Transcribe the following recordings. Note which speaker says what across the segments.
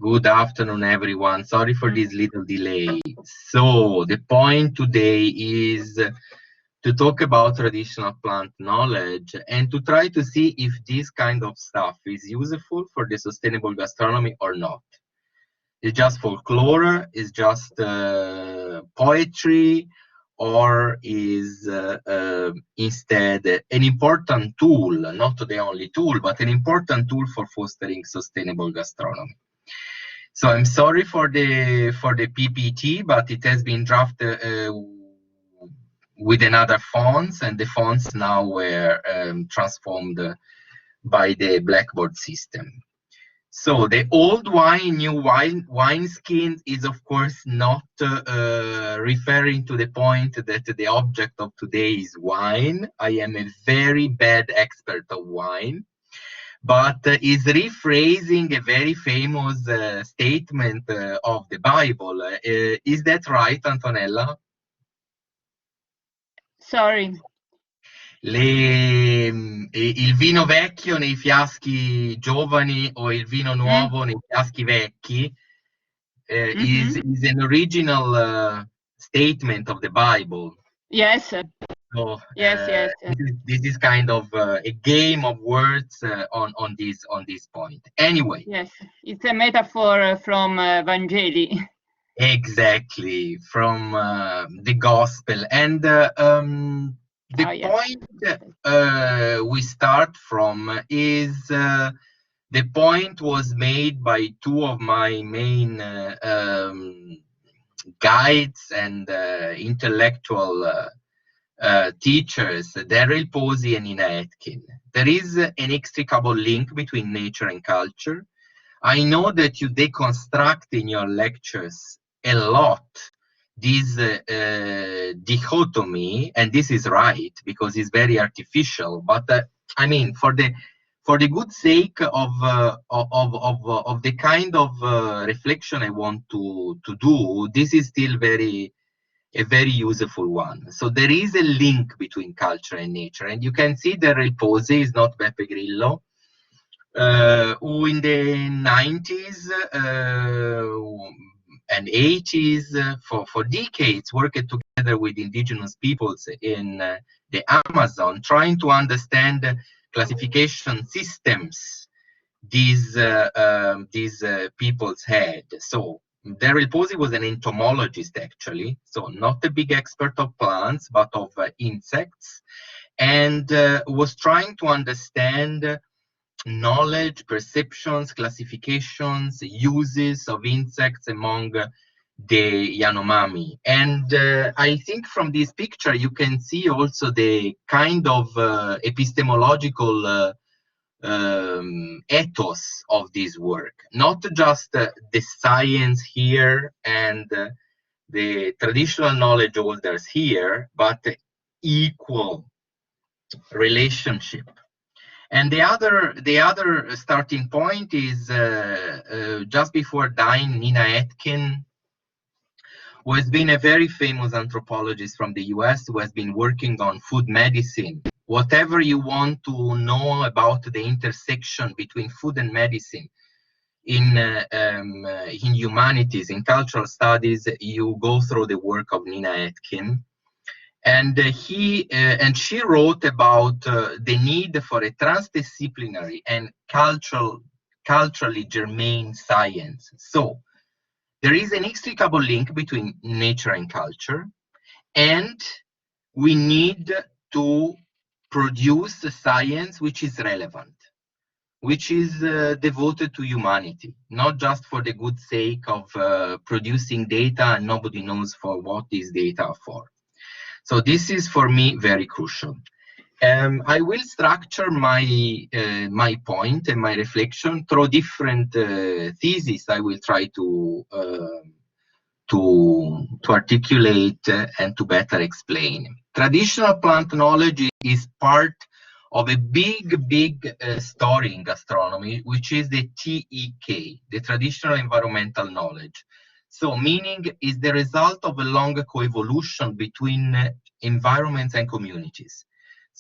Speaker 1: Good afternoon, everyone. Sorry for this little delay. So the point today is to talk about traditional plant knowledge and to try to see if this kind of stuff is useful for the sustainable gastronomy or not. It's just folklore, it's just poetry, or is instead an important tool, not the only tool, but an important tool for fostering sustainable gastronomy. So I'm sorry for the PPT, but it has been drafted with another fonts, and the fonts now were transformed by the Blackboard system. So the old wine, new wine, Wineskins is of course not referring to the point that the object of today is wine. I am a very bad expert of wine, but is rephrasing a very famous statement of the Bible. Is that right, Antonella?
Speaker 2: Sorry.
Speaker 1: Il vino vecchio nei fiaschi giovani o il vino nuovo nei fiaschi vecchi is an original statement of the Bible.
Speaker 2: Yes.
Speaker 1: So,
Speaker 2: yes.
Speaker 1: This is kind of a game of words on this point. Anyway.
Speaker 2: Yes, it's a metaphor from Vangeli.
Speaker 1: Exactly, from the gospel. And the point we start from is the point was made by two of my main guides and intellectual teachers, Darrell Posey and Nina Atkin. There is an inextricable link between nature and culture. I know that you deconstruct in your lectures a lot this dichotomy, and this is right because it's very artificial. But I mean, for the good sake of the kind of reflection I want to do, this is still a very useful one. So there is a link between culture and nature, and you can see Darrell Posey is not Beppe Grillo, who in the 90s and 80s for decades worked together with indigenous peoples in the Amazon, trying to understand classification systems these peoples had. So Darrell Posey was an entomologist, actually, so not a big expert of plants, but of insects, and was trying to understand knowledge, perceptions, classifications, uses of insects among the Yanomami. And I think from this picture you can see also the kind of epistemological ethos of this work, not just the science here and the traditional knowledge holders here, but equal relationship. And the other starting point is just before dying, Nina Atkin, who has been a very famous anthropologist from the US, who has been working on food medicine. Whatever you want to know about the intersection between food and medicine in humanities, in cultural studies, you go through the work of Nina Atkin. And she wrote about the need for a transdisciplinary and culturally germane science. So there is an inextricable link between nature and culture, and we need to produce a science which is relevant, which is devoted to humanity, not just for the good sake of producing data and nobody knows for what these data are for. So this is for me very crucial. I will structure my my point and my reflection through different theses. I will try to articulate and to better explain. Traditional plant knowledge is part of a big story in gastronomy, which is the TEK, the traditional environmental knowledge. So meaning is the result of a long coevolution between environments and communities.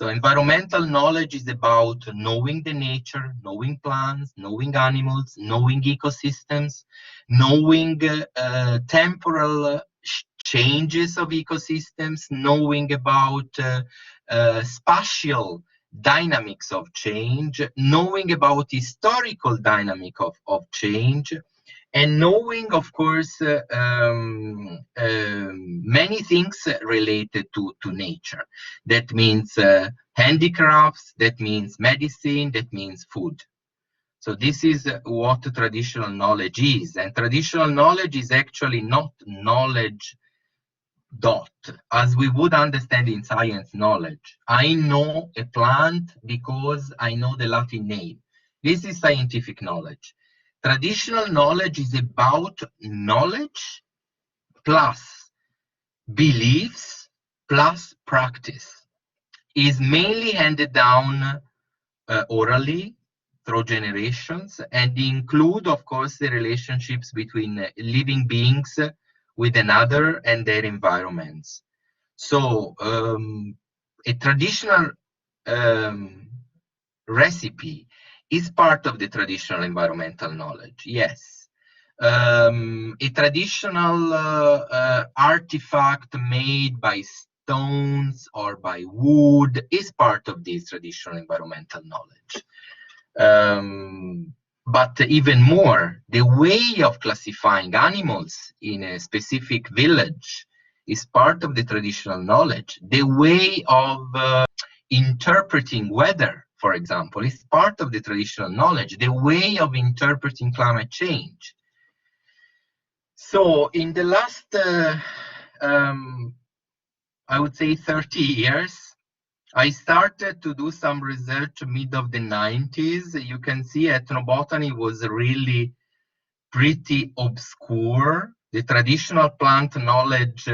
Speaker 1: So environmental knowledge is about knowing the nature, knowing plants, knowing animals, knowing ecosystems, knowing temporal changes of ecosystems, knowing about spatial dynamics of change, knowing about historical dynamic of change, and knowing, of course, many things related to nature. That means handicrafts, that means medicine, that means food. So this is what traditional knowledge is. And traditional knowledge is actually not knowledge dot, as we would understand in science knowledge. I know a plant because I know the Latin name. This is scientific knowledge. Traditional knowledge is about knowledge plus beliefs plus practice. Is mainly handed down orally through generations, and include, of course, the relationships between living beings with another and their environments. So a traditional recipe is part of the traditional environmental knowledge, yes. A traditional artifact made by stones or by wood is part of this traditional environmental knowledge. But even more, the way of classifying animals in a specific village is part of the traditional knowledge. The way of interpreting weather, for example, is part of the traditional knowledge. The way of interpreting climate change. So in the last, I would say 30 years, I started to do some research mid of the 90s. You can see ethnobotany was really pretty obscure. The traditional plant knowledge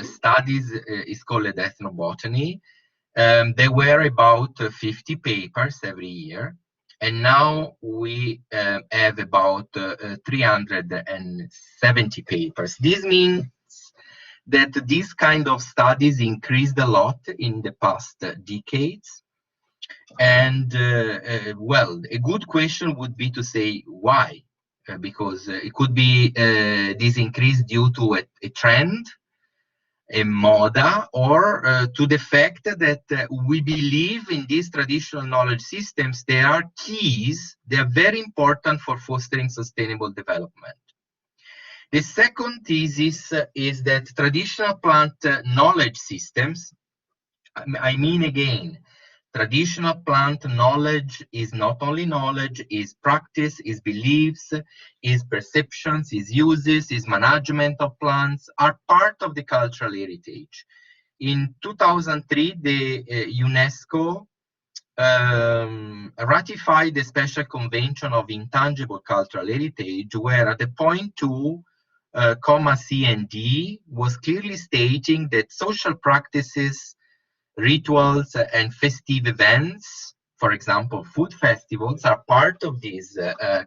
Speaker 1: studies is called ethnobotany. There were about 50 papers every year. And now we have about 370 papers. This means that these kind of studies increased a lot in the past decades. And well, a good question would be to say why, because it could be this increase due to a trend, a moda, or to the fact that we believe in these traditional knowledge systems. They are keys, they are very important for fostering sustainable development. The second thesis is that traditional plant knowledge systems, I mean again, traditional plant knowledge is not only knowledge, is practice, is beliefs, is perceptions, is uses, is management of plants, are part of the cultural heritage. In 2003, the UNESCO ratified the Special Convention of Intangible Cultural Heritage, where at the point 2, C and D was clearly stating that social practices, rituals, and festive events, for example, food festivals, are part of this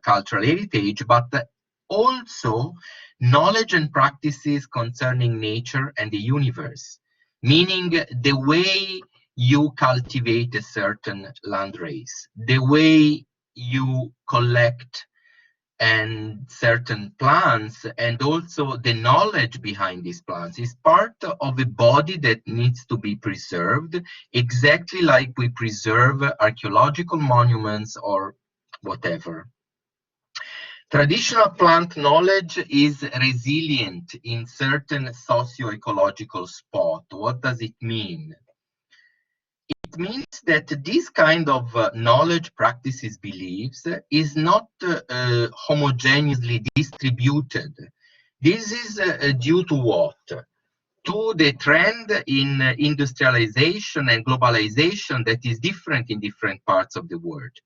Speaker 1: cultural heritage, but also knowledge and practices concerning nature and the universe, meaning the way you cultivate a certain landrace, the way you collect and certain plants, and also the knowledge behind these plants is part of a body that needs to be preserved, exactly like we preserve archaeological monuments or whatever. Traditional plant knowledge is resilient in certain socio-ecological spots. What does it mean? It means that this kind of knowledge, practices, beliefs is not homogeneously distributed. This is due to what? To the trend in industrialization and globalization that is different in different parts of the world.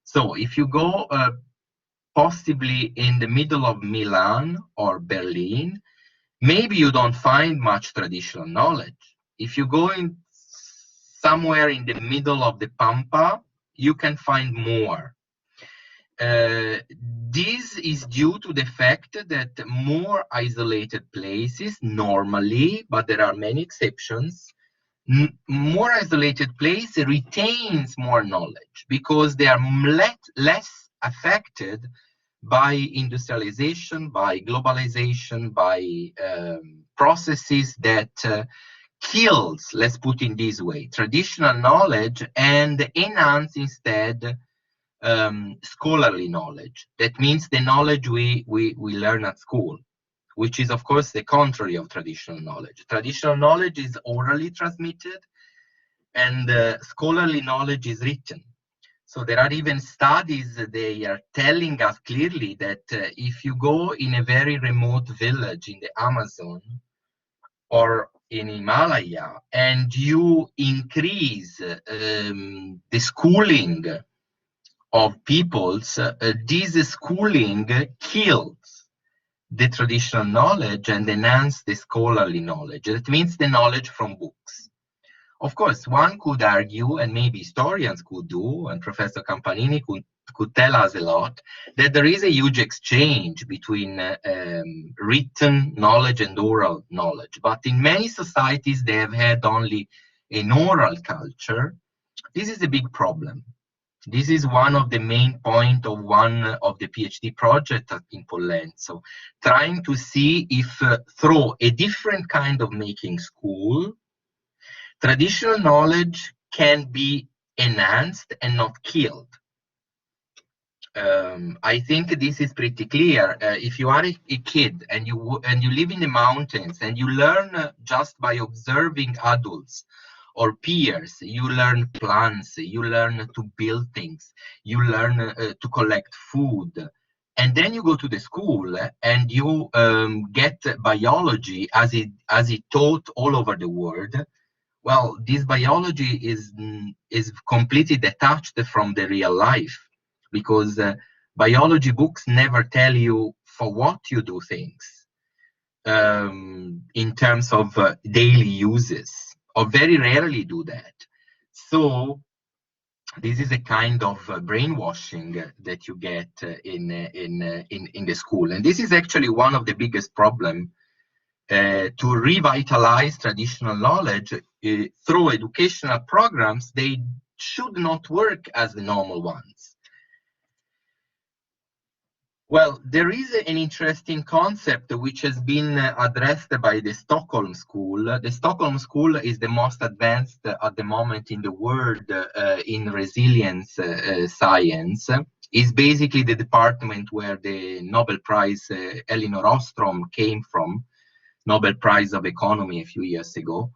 Speaker 1: So if you go possibly in the middle of Milan or Berlin, maybe you don't find much traditional knowledge. If you go in somewhere in the middle of the Pampa, you can find more. This is due to the fact that more isolated places normally, but there are many exceptions, more isolated place retains more knowledge because they are less affected by industrialization, by globalization, by processes that kills, let's put it this way, traditional knowledge and enhance instead scholarly knowledge. That means the knowledge we learn at school, which is of course the contrary of traditional knowledge. Traditional knowledge is orally transmitted and scholarly knowledge is written. So there are even studies, they are telling us clearly that if you go in a very remote village in the Amazon or in Himalaya and you increase the schooling of peoples, this schooling kills the traditional knowledge and enhance the scholarly knowledge. That means the knowledge from books. Of course, one could argue, and maybe historians could do, and Professor Campanini could tell us a lot, that there is a huge exchange between written knowledge and oral knowledge. But in many societies, they have had only an oral culture. This is a big problem. This is one of the main points of one of the PhD project in Pollenzo, trying to see if through a different kind of making school, traditional knowledge can be enhanced and not killed. I think this is pretty clear. If you are a kid and you live in the mountains and you learn just by observing adults or peers, you learn plants, you learn to build things, you learn to collect food, and then you go to the school and you get biology as it taught all over the world. Well, this biology is completely detached from the real life, because biology books never tell you for what you do things in terms of daily uses, or very rarely do that. So this is a kind of brainwashing that you get in the school, and this is actually one of the biggest problems. To revitalize traditional knowledge through educational programs, they should not work as the normal ones. Well, there is an interesting concept which has been addressed by the Stockholm School. The Stockholm School is the most advanced at the moment in the world in resilience science. It's basically the department where the Nobel Prize Elinor Ostrom came from, Nobel Prize of Economy a few years ago.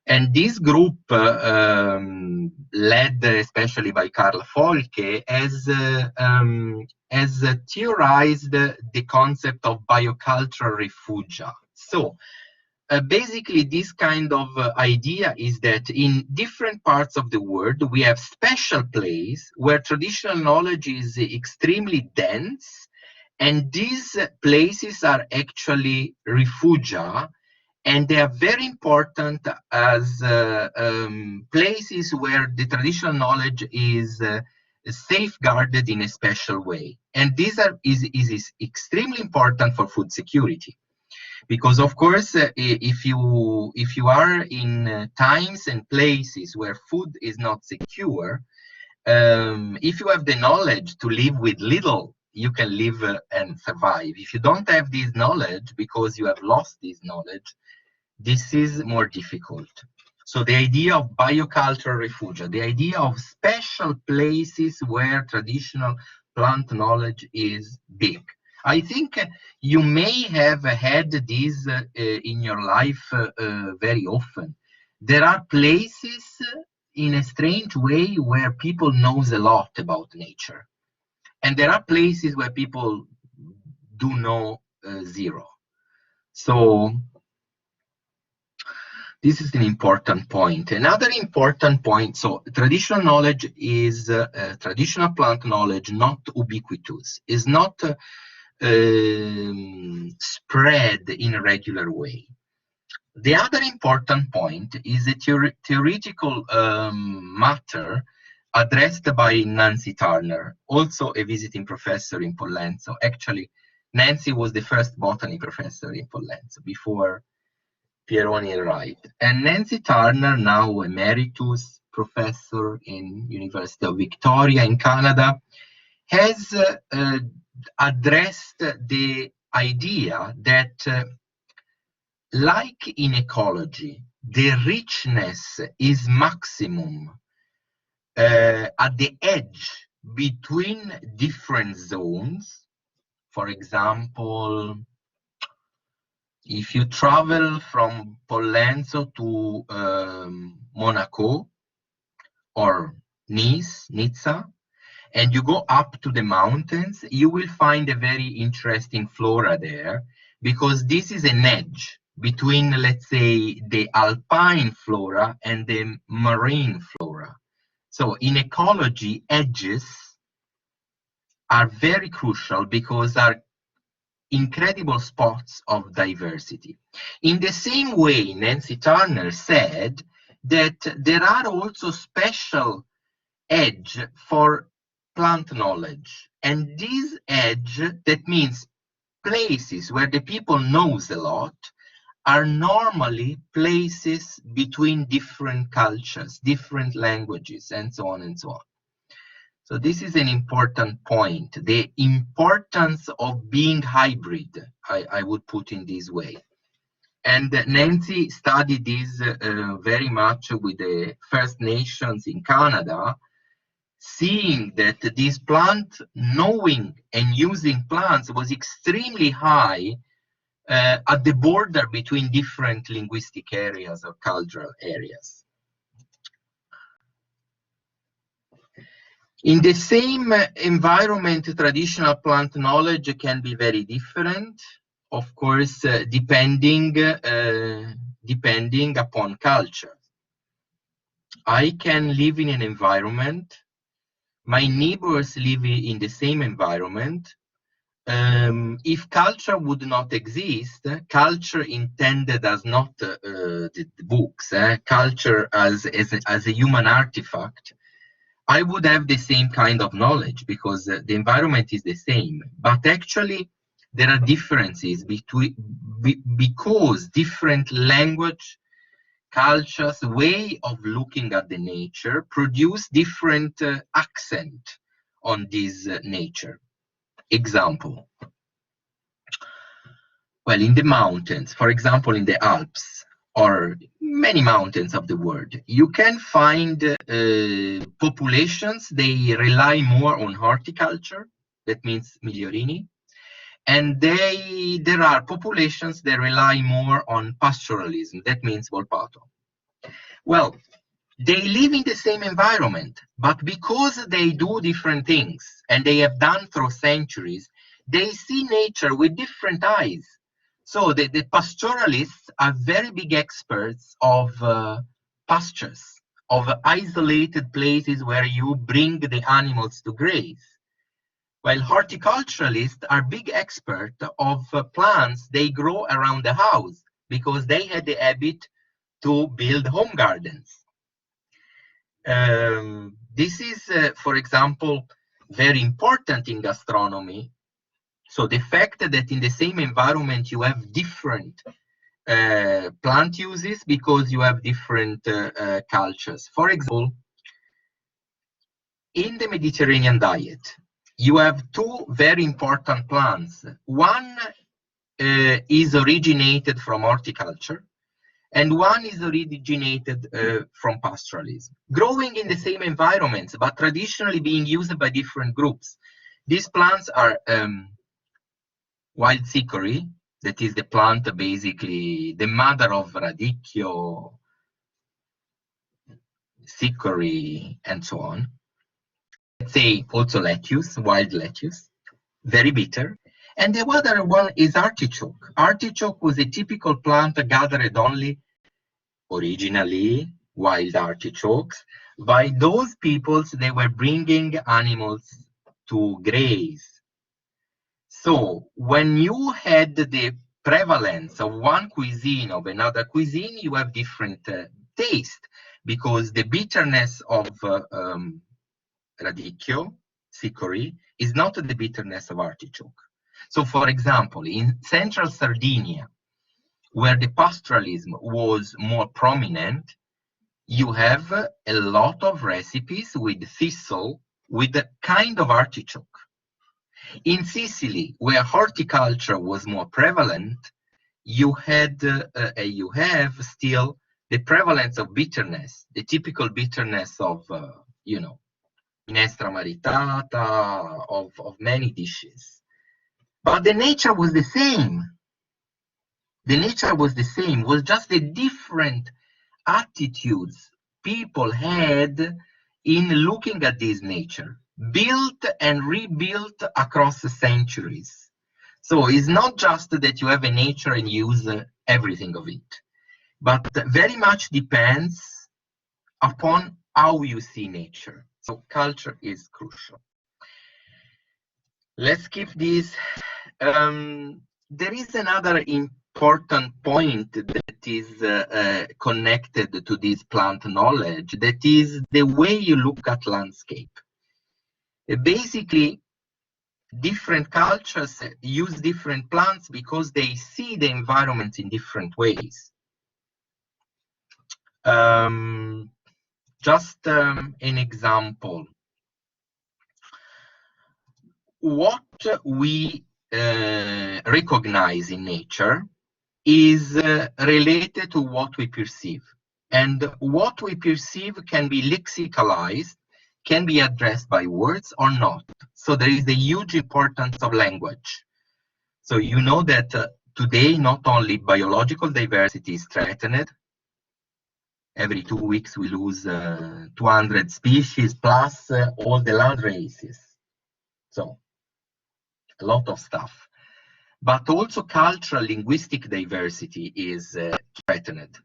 Speaker 1: And this group, led especially by Carl Folke, has theorized the concept of biocultural refugia. So basically this kind of idea is that in different parts of the world, we have special places where traditional knowledge is extremely dense, and these places are actually refugia, and they are very important as places where the traditional knowledge is safeguarded in a special way. And this is extremely important for food security, because of course, if you are in times and places where food is not secure, if you have the knowledge to live with little, you can live and survive. If you don't have this knowledge because you have lost this knowledge, this is more difficult. So the idea of biocultural refugia, the idea of special places where traditional plant knowledge is big. I think you may have had this in your life very often. There are places in a strange way where people knows a lot about nature. And there are places where people do know zero. So this is an important point. Another important point, so traditional knowledge is traditional plant knowledge, not ubiquitous, is not spread in a regular way. The other important point is a theoretical matter addressed by Nancy Turner, also a visiting professor in Pollenzo. Actually, Nancy was the first botany professor in Pollenzo before Pieroni arrived. And Nancy Turner, now emeritus professor in University of Victoria in Canada, has addressed the idea that, like in ecology, the richness is maximum at the edge between different zones. For example, if you travel from Pollenzo to Monaco or Nice, Nizza, and you go up to the mountains, you will find a very interesting flora there, because this is an edge between, let's say, the alpine flora and the marine flora. So in ecology, edges are very crucial because are incredible spots of diversity. In the same way, Nancy Turner said that there are also special edge for plant knowledge, and this edge, that means places where the people knows a lot, are normally places between different cultures, different languages, and so on and so on. So this is an important point, the importance of being hybrid, I would put in this way. And Nancy studied this very much with the First Nations in Canada, seeing that this plant knowing and using plants was extremely high at the border between different linguistic areas or cultural areas. In the same environment, traditional plant knowledge can be very different, of course, depending upon culture. I can live in an environment, my neighbors live in the same environment. If culture would not exist, culture intended as not the books, culture as a human artifact, I would have the same kind of knowledge because the environment is the same. But actually, there are differences because different language, cultures, way of looking at the nature produce different accent on this nature. Example. Well, in the mountains, for example, in the Alps, or many mountains of the world, you can find populations, they rely more on horticulture, that means migliorini, and there are populations that rely more on pastoralism, that means volpato. Well, they live in the same environment, but because they do different things, and they have done through centuries, they see nature with different eyes. So the pastoralists are very big experts of pastures, of isolated places where you bring the animals to graze. While horticulturalists are big experts of plants they grow around the house because they had the habit to build home gardens. This is, for example, very important in gastronomy. So the fact that in the same environment you have different plant uses because you have different cultures. For example, in the Mediterranean diet, you have two very important plants. One is originated from horticulture, and one is originated from pastoralism, growing in the same environments, but traditionally being used by different groups. These plants are wild chicory, that is the plant basically the mother of radicchio, chicory, and so on. Let's say also lettuce, wild lettuce, very bitter. And the other one is artichoke. Artichoke was a typical plant gathered only originally wild artichokes by those peoples they were bringing animals to graze. So when you had the prevalence of one cuisine of another cuisine, you have different taste because the bitterness of radicchio, chicory, is not the bitterness of artichoke. So for example, in central Sardinia, where the pastoralism was more prominent, you have a lot of recipes with thistle, with a kind of artichoke. In Sicily, where horticulture was more prevalent, you have still the prevalence of bitterness, the typical bitterness of, you know, minestra maritata, of many dishes. But the nature was the same. The nature was the same, was just the different attitudes people had in looking at this nature, built and rebuilt across the centuries. So it's not just that you have a nature and use everything of it, but very much depends upon how you see nature. So culture is crucial. Let's keep this. There is another important point that is connected to this plant knowledge, that is the way you look at landscape. Basically, different cultures use different plants because they see the environment in different ways. Just an example. What we recognize in nature is related to what we perceive. And what we perceive can be lexicalized, can be addressed by words or not. So there is a huge importance of language. So you know that today not only biological diversity is threatened. Every 2 weeks we lose 200 species plus all the land races. So a lot of stuff. But also cultural linguistic diversity is threatened.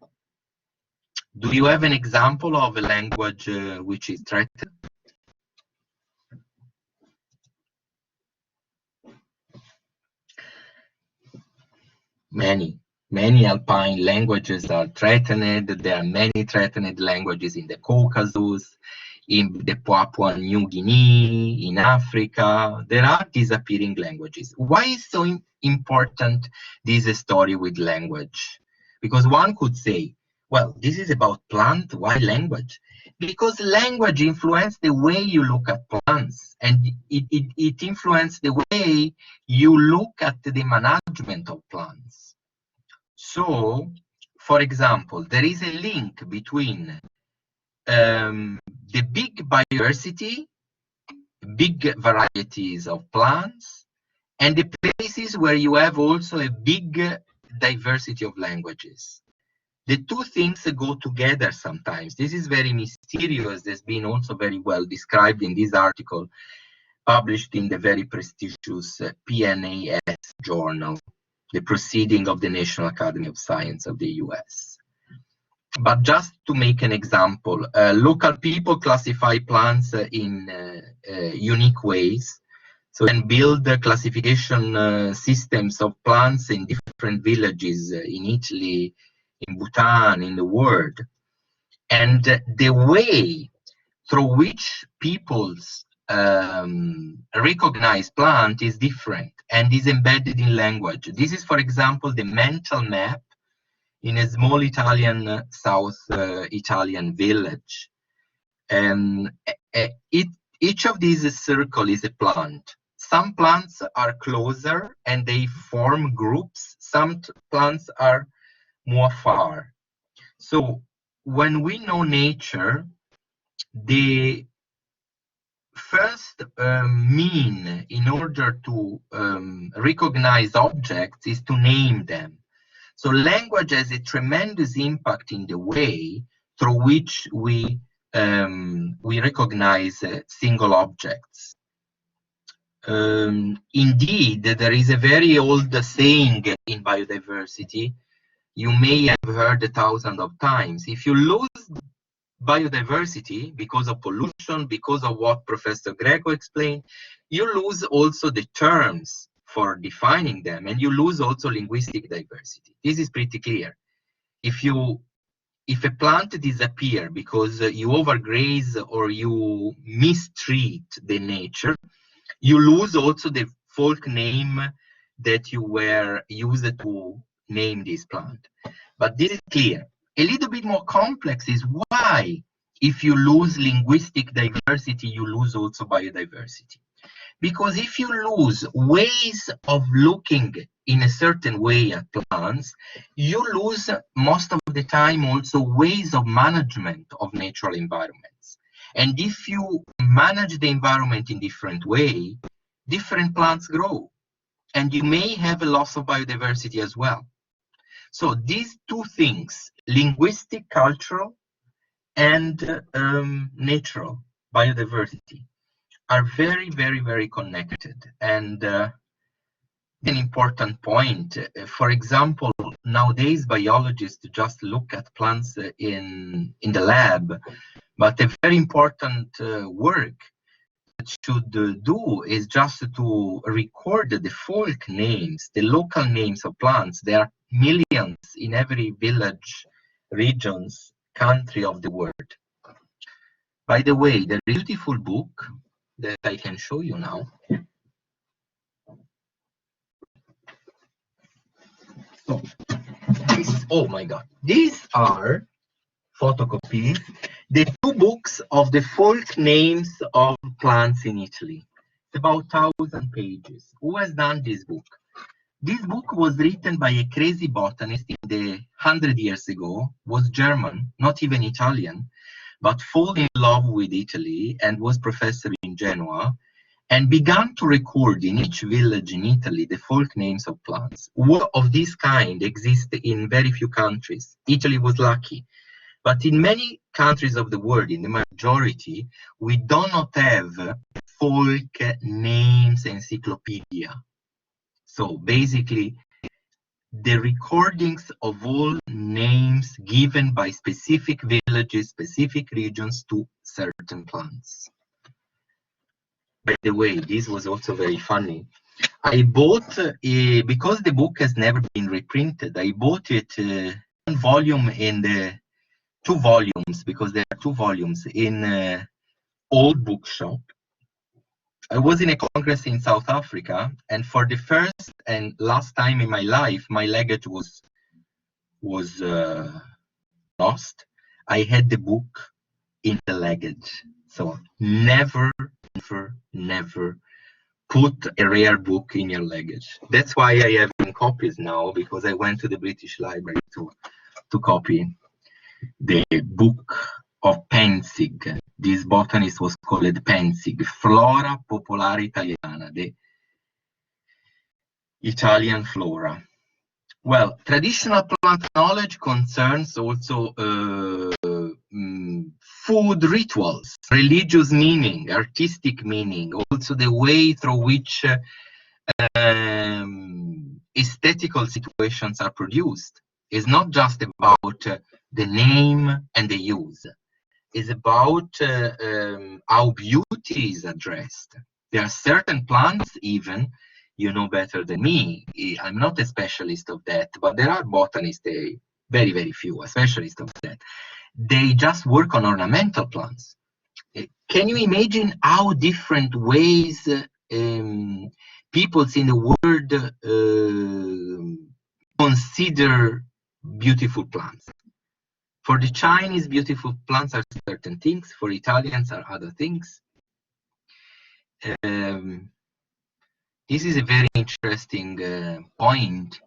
Speaker 1: Do you have an example of a language which is threatened? Many alpine languages are threatened. There are many threatened languages in the Caucasus, in the Papua New Guinea, in Africa. There are disappearing languages. Why is so important this story with language? Because one could say, well, this is about plant, why language? Because language influences the way you look at plants, and it influences the way you look at the management of plants. So, for example, there is a link between the big biodiversity, big varieties of plants, and the places where you have also a big diversity of languages. The two things go together sometimes. This is very mysterious. There's been also very well described in this article published in the very prestigious PNAS journal, the Proceeding of the National Academy of Science of the US. But just to make an example, local people classify plants in unique ways. So and build classification systems of plants in different villages in Italy, in Bhutan, in the world. And the way through which peoples recognize plant is different and is embedded in language. This is, for example, the mental map in a small Italian, South Italian village. Each of these circles is a plant. Some plants are closer and they form groups. Some plants are more far. So when we know nature, the first mean in order to recognize objects is to name them. So language has a tremendous impact in the way through which we recognize single objects. Indeed, there is a very old saying in biodiversity, you may have heard 1,000 of times. If you lose biodiversity because of pollution, because of what Professor Greco explained, you lose also the terms for defining them, and you lose also linguistic diversity. This is pretty clear. If a plant disappears because you overgraze or you mistreat the nature, you lose also the folk name that you were used to name this plant. But this is clear. A little bit more complex is why, if you lose linguistic diversity, you lose also biodiversity. Because if you lose ways of looking in a certain way at plants, you lose most of the time also ways of management of natural environments. And if you manage the environment in different way, different plants grow. And you may have a loss of biodiversity as well. So these two things, linguistic, cultural, and natural biodiversity, are very, very, very connected. And an important point, for example, nowadays biologists just look at plants in the lab, but a very important work that should do is just to record the folk names, the local names of plants. There are millions in every village, regions, country of the world. By the way, the beautiful book that I can show you now. So, oh my God, these are photocopies, the two books of the folk names of plants in Italy. It's about 1,000 pages. Who has done this book? This book was written by a crazy botanist in the 100 years ago, was German, not even Italian, but fell in love with Italy and was professor in Genoa, and began to record in each village in Italy the folk names of plants. Work of this kind exists in very few countries. Italy was lucky. But in many countries of the world, in the majority, we do not have folk names encyclopedia. So basically, the recordings of all names given by specific villages, specific regions to certain plants. By the way, this was also very funny. I bought, because the book has never been reprinted, I bought it one volume in the 2 volumes, because there are 2 volumes in old bookshop. I was in a congress in South Africa, and for the first and last time in my life, my luggage was lost. I had the book in the luggage. So never, never, never put a rare book in your luggage. That's why I have copies now, because I went to the British Library to copy the book of Penzig. This botanist was called Penzig, Flora Popolare Italiana, the Italian flora. Well, traditional plant knowledge concerns also food rituals, religious meaning, artistic meaning, also the way through which aesthetical situations are produced. It's not just about the name and the use. It's about how beauty is addressed. There are certain plants, even, you know better than me. I'm not a specialist of that, but there are botanists, very, very few, a specialist of that. They just work on ornamental plants. Can you imagine how different ways peoples in the world consider beautiful plants? For the Chinese, beautiful plants are certain things. For Italians are other things. This is a very interesting point.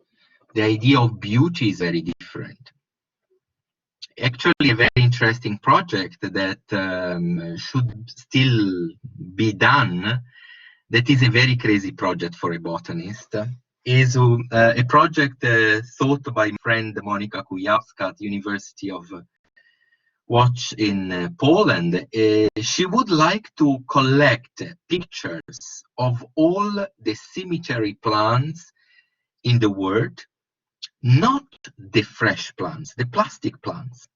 Speaker 1: The idea of beauty is very different. Actually, a very interesting project that should still be done, that is a very crazy project for a botanist, is a project thought by my friend Monika Kujawska at the University of Łódź in Poland. She would like to collect pictures of all the cemetery plants in the world, not the fresh plants, the plastic plants.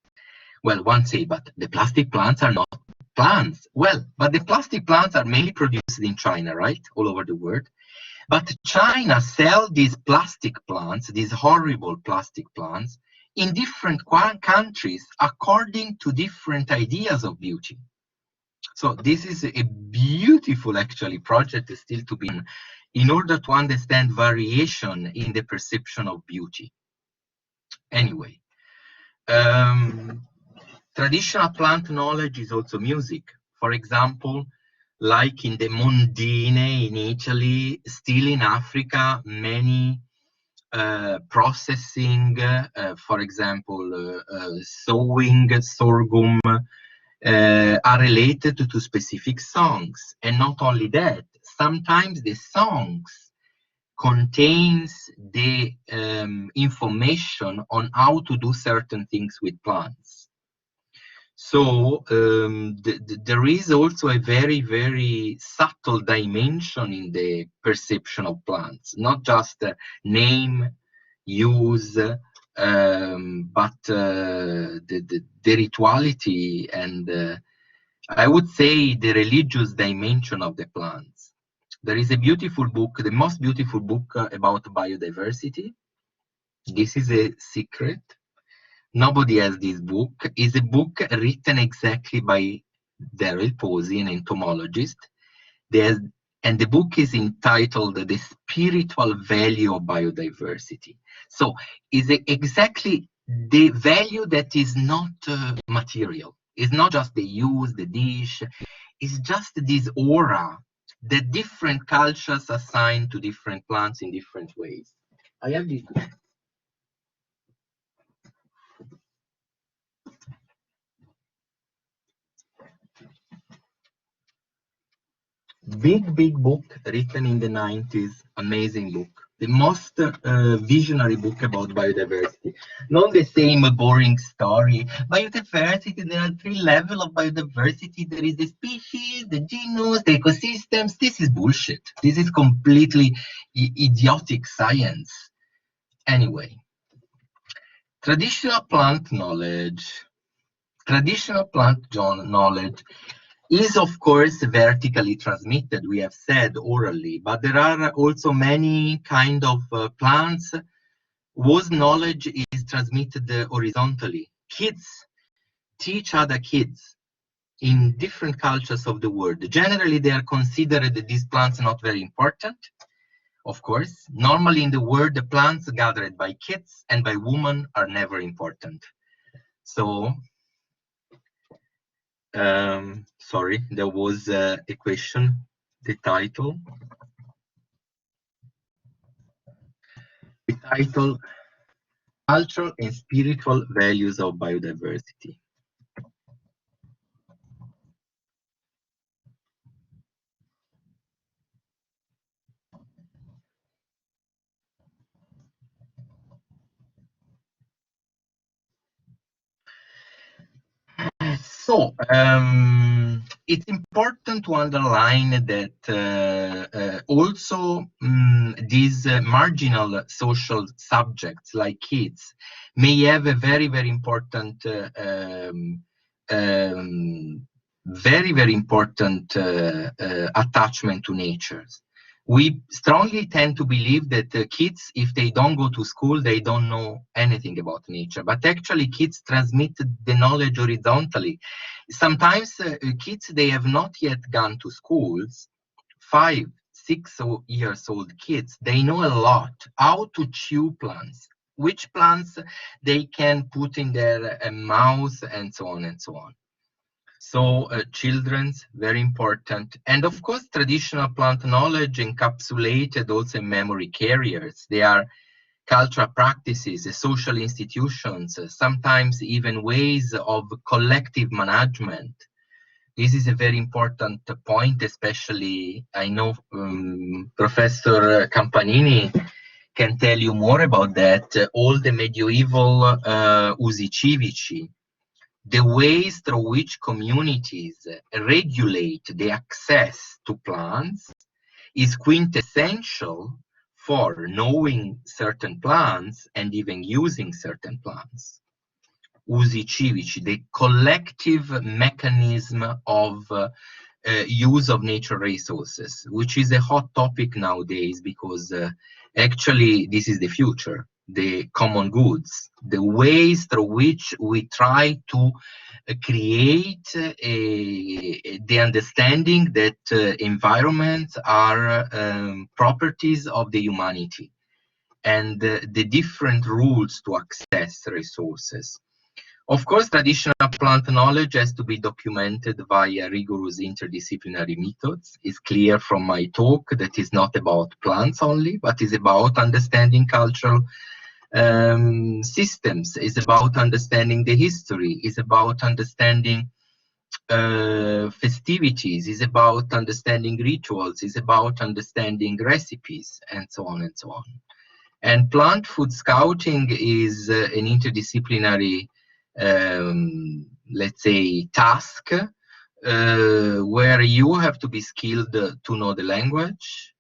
Speaker 1: Well, one say, but the plastic plants are not plants. Well, but the plastic plants are mainly produced in China, right? All over the world. But China sells these plastic plants, these horrible plastic plants, in different countries according to different ideas of beauty. So this is a beautiful, actually, project still to be in order to understand variation in the perception of beauty. Anyway, traditional plant knowledge is also music. For example, like in the Mondine in Italy, still in Africa, many processing, for example, sowing sorghum, are related to specific songs. And not only that, sometimes the songs contains the information on how to do certain things with plants. So there is also a very, very subtle dimension in the perception of plants, not just name, use, but the rituality and I would say the religious dimension of the plants. There is a beautiful book, the most beautiful book about biodiversity. This is a secret. Nobody has this book. It's a book written exactly by Darrell Posey, an entomologist. And the book is entitled The Spiritual Value of Biodiversity. So it's exactly the value that is not material. It's not just the use, the dish. It's just this aura that different cultures assign to different plants in different ways. I have this book. Big book written in the 90s, amazing book. The most visionary book about biodiversity. Not the same boring story. Biodiversity, there are 3 levels of biodiversity. There is the species, the genus, the ecosystems. This is bullshit. This is completely idiotic science. Anyway, traditional plant knowledge. Traditional plant knowledge is of course vertically transmitted, we have said orally, but there are also many kind of plants whose knowledge is transmitted horizontally. Kids teach other kids in different cultures of the world. Generally, they are considered these plants not very important. Of course, normally in the world, the plants gathered by kids and by women are never important. So, sorry, there was a question, the title. The title, Cultural and Spiritual Values of Biodiversity. So, it's important to underline that also these marginal social subjects like kids may have a very, very important, very important attachment to nature. We strongly tend to believe that kids, if they don't go to school, they don't know anything about nature. But actually, kids transmit the knowledge horizontally. Sometimes kids, they have not yet gone to schools. 5, 6 years old kids, they know a lot how to chew plants, which plants they can put in their mouth, and so on and so on. So children's, very important. And of course, traditional plant knowledge encapsulated also in memory carriers. They are cultural practices, social institutions, sometimes even ways of collective management. This is a very important point, especially I know Professor Campanini can tell you more about that. All the medieval usi civici, the ways through which communities regulate the access to plants is quintessential for knowing certain plants and even using certain plants. Usi civici, the collective mechanism of use of nature resources, which is a hot topic nowadays because actually this is the future. The common goods, the ways through which we try to create the understanding that environments are properties of the humanity. and the different rules to access resources. Of course, traditional plant knowledge has to be documented via rigorous interdisciplinary methods. It's clear from my talk that it's not about plants only, but it's about understanding cultural systems, it's about understanding the history, it's about understanding festivities, it's about understanding rituals, it's about understanding recipes, and so on and so on. And plant food scouting is an interdisciplinary, let's say, task where you have to be skilled to know the language,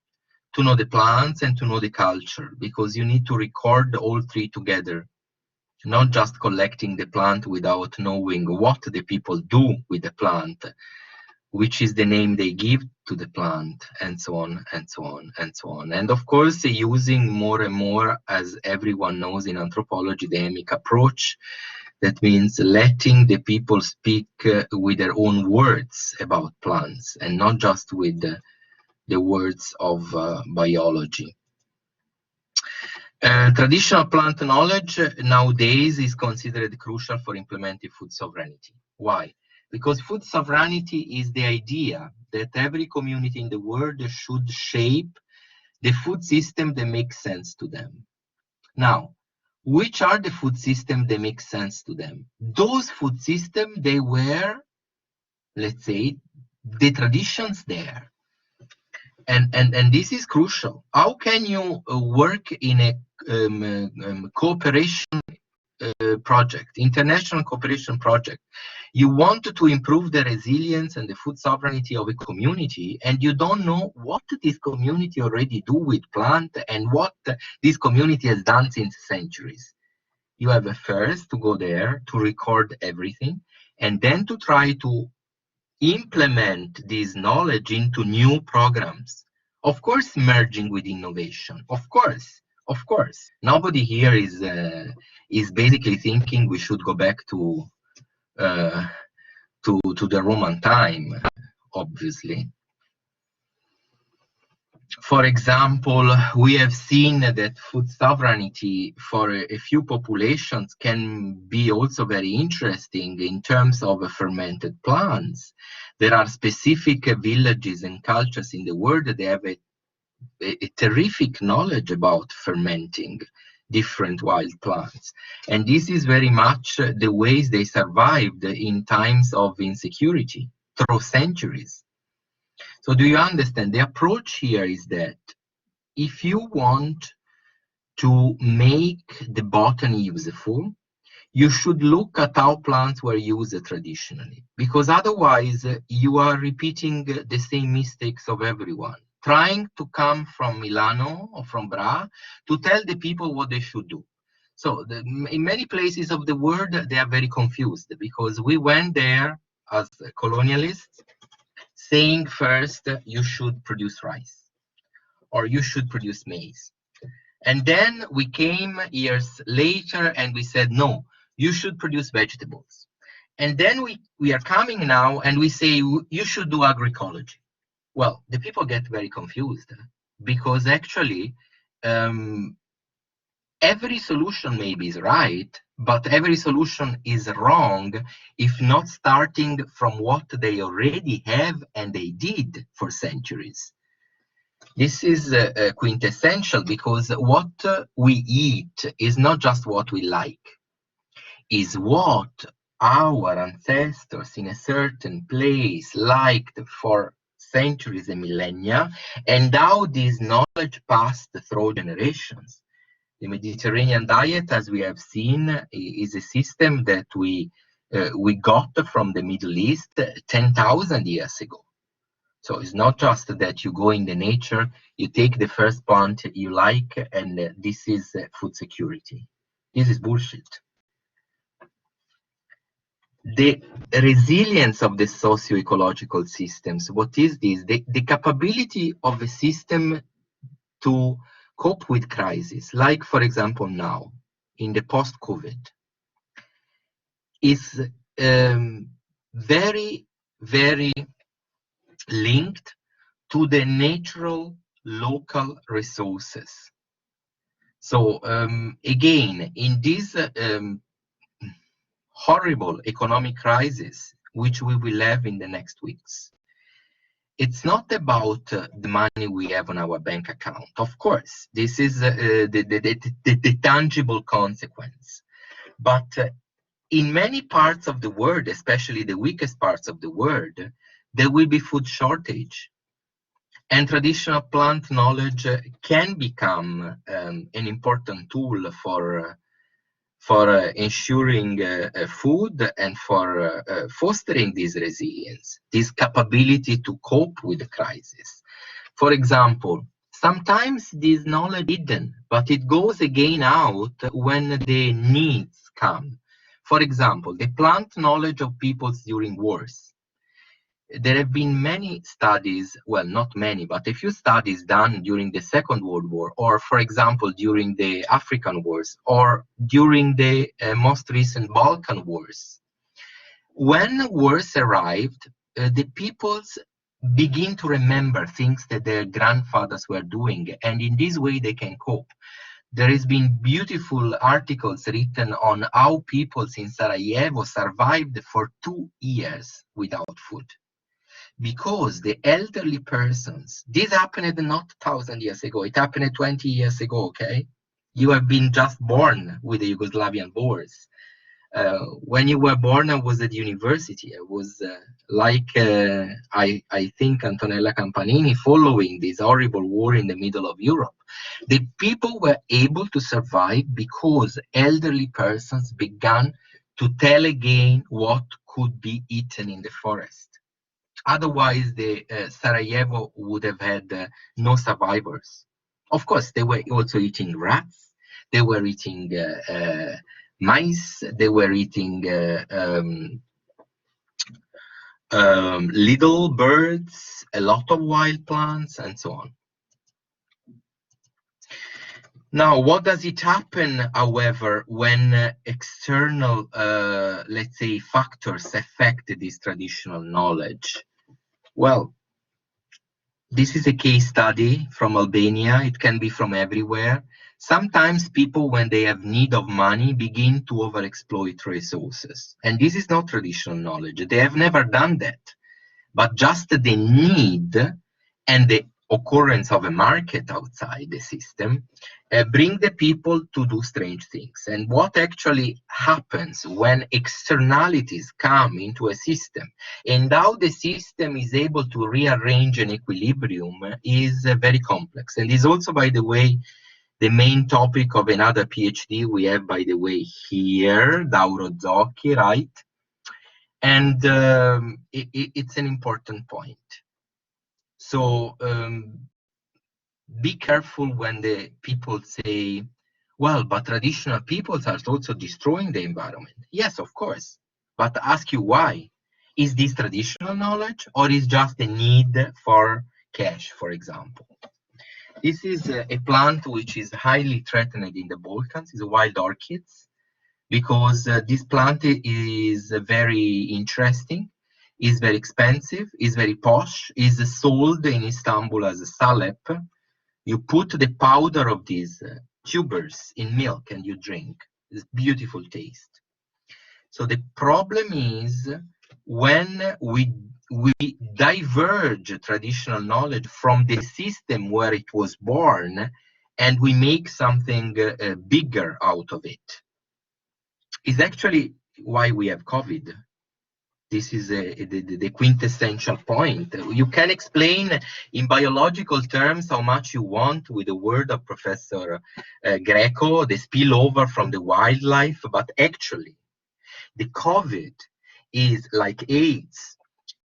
Speaker 1: to know the plants, and to know the culture, because you need to record all three together, not just collecting the plant without knowing what the people do with the plant, which is the name they give to the plant, and so on, and so on, and so on. And of course, using more and more, as everyone knows in anthropology, the emic approach. That means letting the people speak with their own words about plants, and not just with the words of biology. Traditional plant knowledge nowadays is considered crucial for implementing food sovereignty. Why? Because food sovereignty is the idea that every community in the world should shape the food system that makes sense to them. Now, which are the food systems that make sense to them? Those food systems, they were, let's say, the traditions there. And this is crucial. How can you work in a cooperation project, international cooperation project? You want to improve the resilience and the food sovereignty of a community, and you don't know what this community already do with plant and what this community has done since centuries. You have first to go there to record everything, and then to try to implement this knowledge into new programs. Of course, merging with innovation. Of course. Nobody here is basically thinking we should go back to the Roman time, obviously. For example, we have seen that food sovereignty for a few populations can be also very interesting in terms of fermented plants. There are specific villages and cultures in the world that they have a terrific knowledge about fermenting different wild plants. And this is very much the ways they survived in times of insecurity through centuries. So do you understand? The approach here is that if you want to make the botany useful, you should look at how plants were used traditionally, because otherwise you are repeating the same mistakes of everyone, trying to come from Milano or from Bra to tell the people what they should do. So in many places of the world, they are very confused, because we went there as colonialists, saying first you should produce rice or you should produce maize. And then we came years later and we said, no, you should produce vegetables. And then we are coming now and we say you should do agroecology. Well, the people get very confused, because actually every solution maybe is right, but every solution is wrong if not starting from what they already have and they did for centuries. This is quintessential, because what we eat is not just what we like, is what our ancestors in a certain place liked for centuries and millennia, and how this knowledge passed through generations. The Mediterranean diet, as we have seen, is a system that we got from the Middle East 10,000 years ago. So it's not just that you go in the nature, you take the first plant you like, and this is food security. This is bullshit. The resilience of the socio-ecological systems, what is this? The capability of a system to cope with crises, like for example now, in the post-COVID, is very, very linked to the natural local resources. So again, in this horrible economic crisis, which we will have in the next weeks, it's not about the money we have on our bank account. Of course, this is the tangible consequence. But in many parts of the world, especially the weakest parts of the world, there will be food shortage. And traditional plant knowledge can become an important tool for ensuring food and for fostering this resilience, this capability to cope with the crisis. For example, sometimes this knowledge is hidden, but it goes again out when the needs come. For example, the plant knowledge of peoples during wars. There have been many studies, well, not many, but a few studies done during the Second World War, or for example, during the African wars, or during the most recent Balkan wars. When wars arrived, the peoples begin to remember things that their grandfathers were doing, and in this way they can cope. There has been beautiful articles written on how peoples in Sarajevo survived for 2 years without food. Because the elderly persons, this happened not 1,000 years ago, it happened 20 years ago, okay? You have been just born with the Yugoslavian wars. When you were born, I was at university. I was I think Antonella Campanini, following this horrible war in the middle of Europe. The people were able to survive because elderly persons began to tell again what could be eaten in the forest. Otherwise, the Sarajevo would have had no survivors. Of course, they were also eating rats. They were eating mice. They were eating little birds, a lot of wild plants, and so on. Now, what does it happen, however, when external, let's say, factors affect this traditional knowledge? Well, this is a case study from Albania. It can be from everywhere. Sometimes people, when they have need of money, begin to overexploit resources. And this is not traditional knowledge. They have never done that. But just the need and the occurrence of a market outside the system bring the people to do strange things. And what actually happens when externalities come into a system and how the system is able to rearrange an equilibrium is very complex. And is also, by the way, the main topic of another PhD we have, by the way, here, Dauro Zocchi, right? And it's an important point. So be careful when the people say, well, but traditional peoples are also destroying the environment. Yes, of course. But ask you why. Is this traditional knowledge, or is just a need for cash, for example? This is a plant which is highly threatened in the Balkans. It's a wild orchids, because this plant is very interesting, is very expensive, is very posh, is sold in Istanbul as a salep. You put the powder of these tubers in milk and you drink. It's beautiful taste. So the problem is when we diverge traditional knowledge from the system where it was born and we make something bigger out of it. It's actually why we have COVID. This is the quintessential point. You can explain in biological terms how much you want with the word of Professor Greco, the spillover from the wildlife, but actually the COVID is, like AIDS,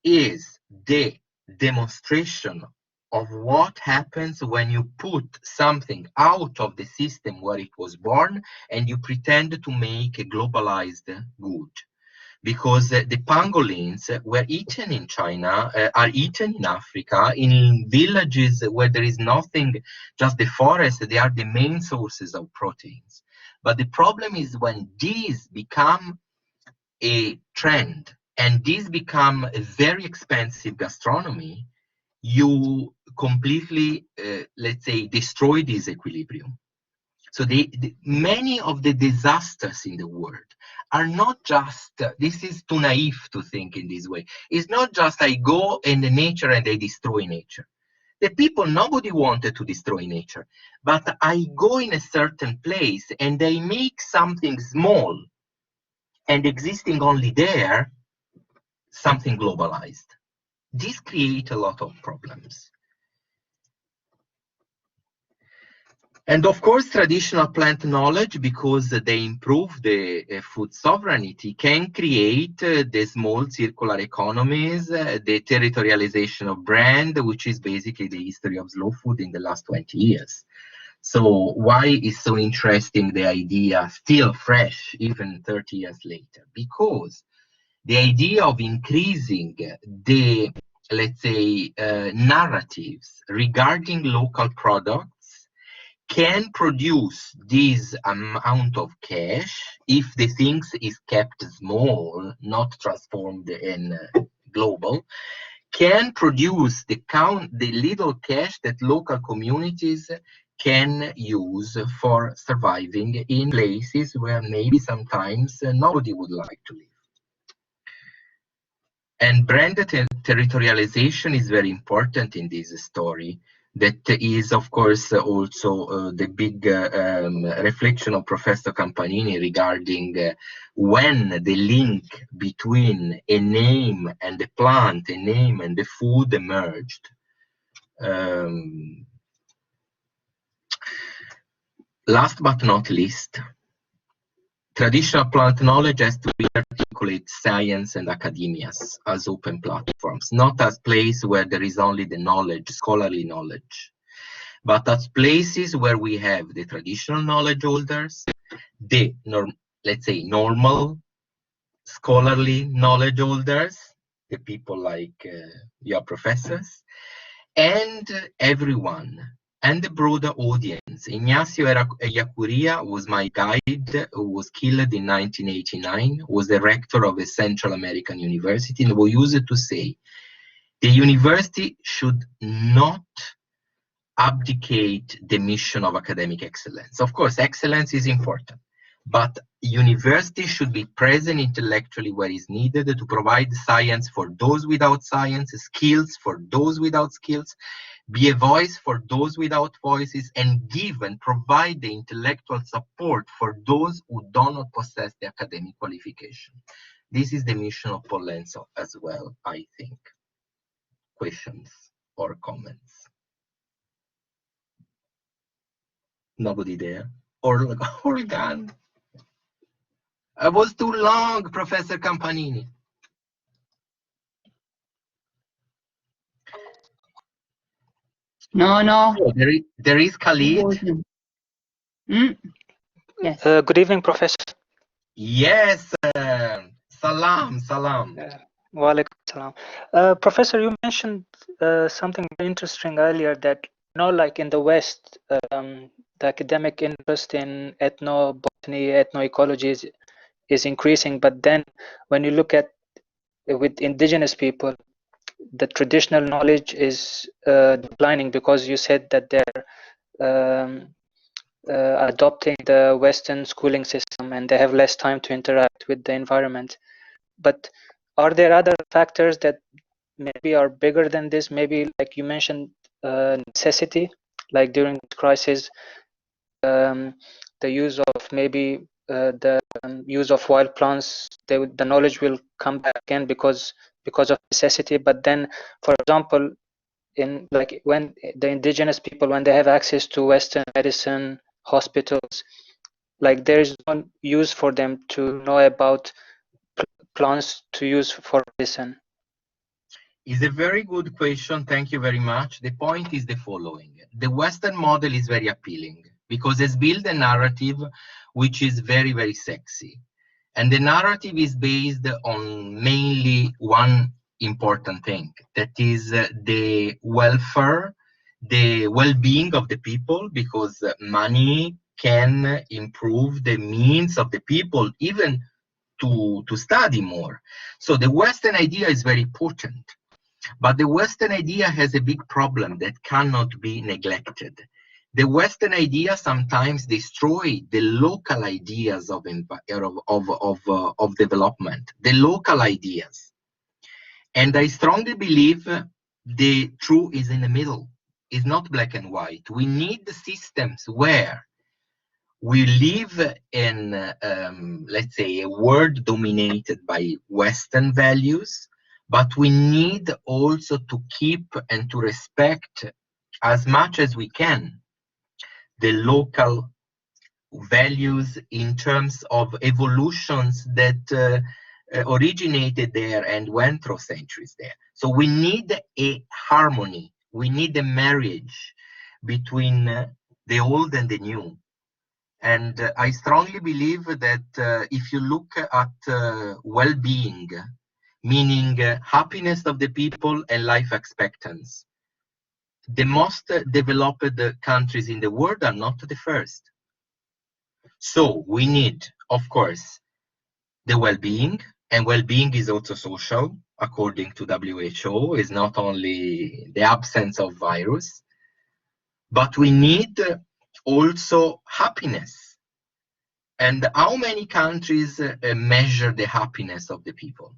Speaker 1: is the demonstration of what happens when you put something out of the system where it was born and you pretend to make a globalized good. Because the pangolins were eaten in China, are eaten in Africa, in villages where there is nothing, just the forest, they are the main sources of proteins. But the problem is when these become a trend and these become a very expensive gastronomy, you completely, let's say, destroy this equilibrium. So many of the disasters in the world are not just, this is too naive to think in this way. It's not just I go in the nature and I destroy nature. The people, nobody wanted to destroy nature, but I go in a certain place and I make something small and existing only there, something globalized. This creates a lot of problems. And of course, traditional plant knowledge, because they improve the food sovereignty, can create the small circular economies, the territorialization of brand, which is basically the history of slow food in the last 20 years. So why is so interesting the idea still fresh, even 30 years later? Because the idea of increasing the, let's say, narratives regarding local products can produce this amount of cash if the things is kept small, not transformed in global, can produce the little cash that local communities can use for surviving in places where maybe sometimes nobody would like to live. And brand territorialization is very important in this story. That is, of course, also the big reflection of Professor Campanini regarding when the link between a name and the plant, a name and the food emerged. Last but not least, traditional plant knowledge has to articulate science and academia as open platforms, not as places where there is only the knowledge, scholarly knowledge, but as places where we have the traditional knowledge holders, the, let's say, normal scholarly knowledge holders, the people like your professors, and everyone, and the broader audience. Ignacio Ellacuría was my guide, who was killed in 1989, was the rector of a Central American university, and we used to say, the university should not abdicate the mission of academic excellence. Of course, excellence is important, but university should be present intellectually where is needed to provide science for those without science, skills for those without skills, be a voice for those without voices, and give and provide the intellectual support for those who do not possess the academic qualification. This is the mission of Pollenzo as well, I think. Questions or comments? Nobody there? Or gone? I was too long, Professor Campanini.
Speaker 2: No, no.
Speaker 1: Oh, there is Khalid.
Speaker 2: Yes.
Speaker 3: Good evening, Professor.
Speaker 1: Yes, salam, salam.
Speaker 3: Wa alaikum salam. Professor, you mentioned something very interesting earlier that, like in the West, the academic interest in ethnobotany, ethnoecology is increasing, but then when you look at with indigenous people, the traditional knowledge is declining because you said that they're adopting the Western schooling system and they have less time to interact with the environment. But are there other factors that maybe are bigger than this? Maybe like you mentioned, necessity, like during the crisis, the use of maybe the use of wild plants, the knowledge will come back again because of necessity. But then, for example, in like when the indigenous people, when they have access to Western medicine, hospitals, like there is no use for them to know about plants to use for medicine.
Speaker 1: It's a very good question. Thank you very much. The point is the following. The Western model is very appealing because it's built a narrative which is very, very sexy. And the narrative is based on mainly one important thing, that is the welfare, the well-being of the people, because money can improve the means of the people even to study more. So the Western idea is very important, but the Western idea has a big problem that cannot be neglected. The Western idea sometimes destroy the local ideas of development, the local ideas. And I strongly believe the truth is in the middle. It's not black and white. We need systems where we live in, let's say, a world dominated by Western values, but we need also to keep and to respect as much as we can the local values in terms of evolutions that originated there and went through centuries there. So we need a harmony. We need a marriage between the old and the new. And I strongly believe that if you look at well-being, meaning happiness of the people and life expectancy, the most developed countries in the world are not the first. So we need, of course, the well-being, and well-being is also social, according to WHO, is not only the absence of virus, but we need also happiness. And how many countries measure the happiness of the people?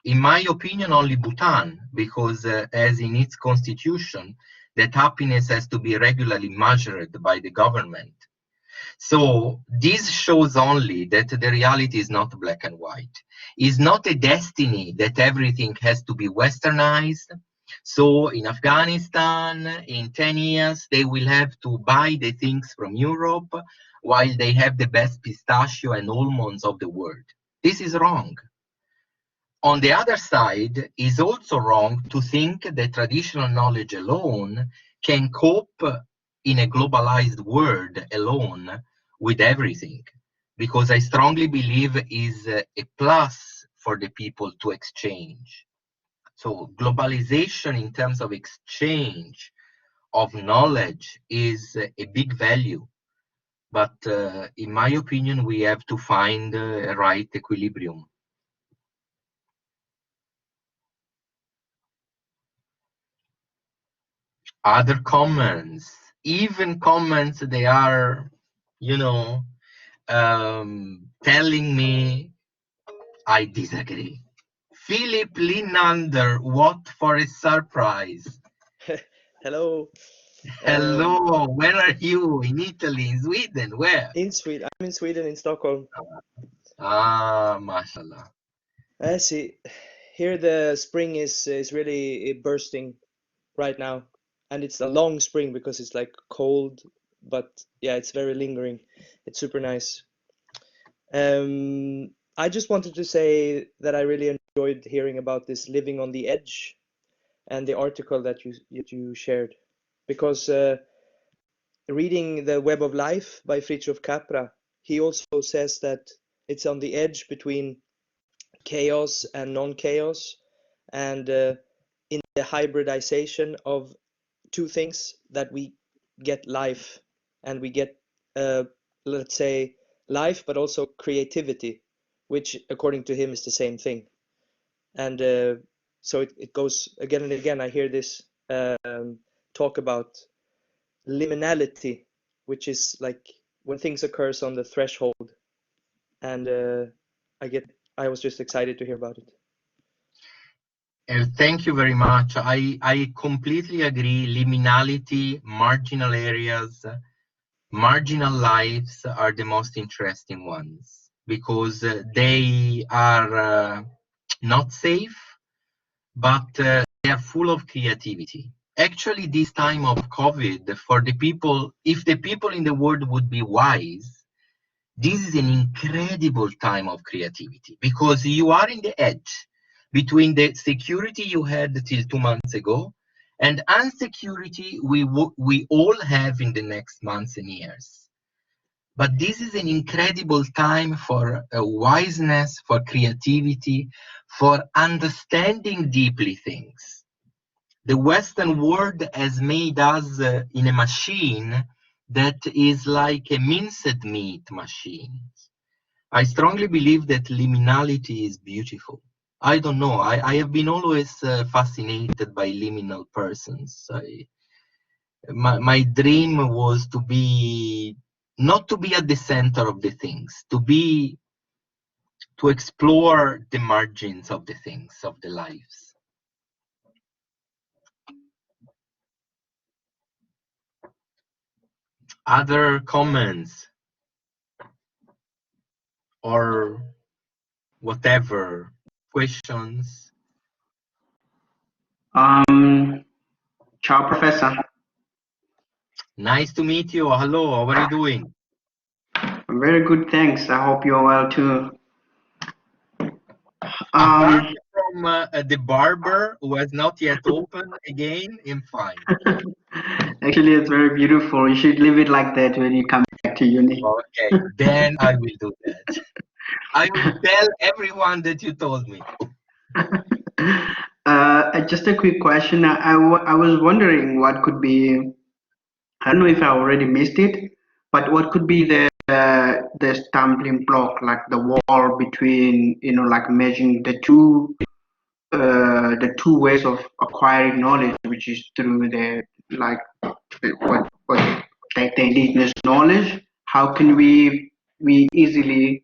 Speaker 1: In my opinion, only Bhutan, because as in its constitution, that happiness has to be regularly measured by the government. So this shows only that the reality is not black and white. It's not a destiny that everything has to be westernized. So in Afghanistan, in 10 years, they will have to buy the things from Europe while they have the best pistachio and almonds of the world. This is wrong. On the other side, it's also wrong to think that traditional knowledge alone can cope in a globalized world alone with everything, because I strongly believe is a plus for the people to exchange. So globalization in terms of exchange of knowledge is a big value, but in my opinion, we have to find a right equilibrium. Other comments, even comments, they are, you know, telling me I disagree. Philip Linander, what for a surprise.
Speaker 4: Hello.
Speaker 1: Hello, where are you? In Italy, in Sweden, where?
Speaker 4: In Sweden. I'm in Sweden, in Stockholm.
Speaker 1: Ah, mashallah.
Speaker 4: I see. Here the spring is really bursting right now. And it's a long spring because it's like cold, but yeah, it's very lingering. It's super nice. I just wanted to say that I really enjoyed hearing about this living on the edge and the article that you shared, because reading The Web of Life by Fritjof Capra, he also says that it's on the edge between chaos and non-chaos, and in the hybridization of two things that we get life, and we get, let's say, life, but also creativity, which according to him is the same thing. And so it goes again and again. I hear this talk about liminality, which is like when things occurs on the threshold. And I was just excited to hear about it.
Speaker 1: Thank you very much. I completely agree. Liminality, marginal areas, marginal lives are the most interesting ones, because they are not safe, but they are full of creativity. Actually, this time of COVID, for the people, if the people in the world would be wise, this is an incredible time of creativity, because you are in the edge between the security you had till 2 months ago and insecurity we all have in the next months and years. But this is an incredible time for wiseness, for creativity, for understanding deeply things. The Western world has made us in a machine that is like a minced meat machine. I strongly believe that liminality is beautiful. I don't know. I have been always fascinated by liminal persons. my dream was to be, not to be at the center of the things, to explore the margins of the things, of the lives. Other comments or whatever, questions?
Speaker 5: Ciao, Professor.
Speaker 1: Nice to meet you. Hello, how are you doing?
Speaker 5: Very good, thanks. I hope you're well too.
Speaker 1: Apart from the barber who has not yet opened again, I'm fine.
Speaker 5: Actually, it's very beautiful. You should leave it like that when you come back to uni.
Speaker 1: Okay, then I will do that. I will tell everyone that you told me.
Speaker 5: Just a quick question. I was wondering what could be, I don't know if I already missed it, but what could be the stumbling block, like the wall between, like measuring the two ways of acquiring knowledge, which is through like what like the indigenous knowledge. How can we easily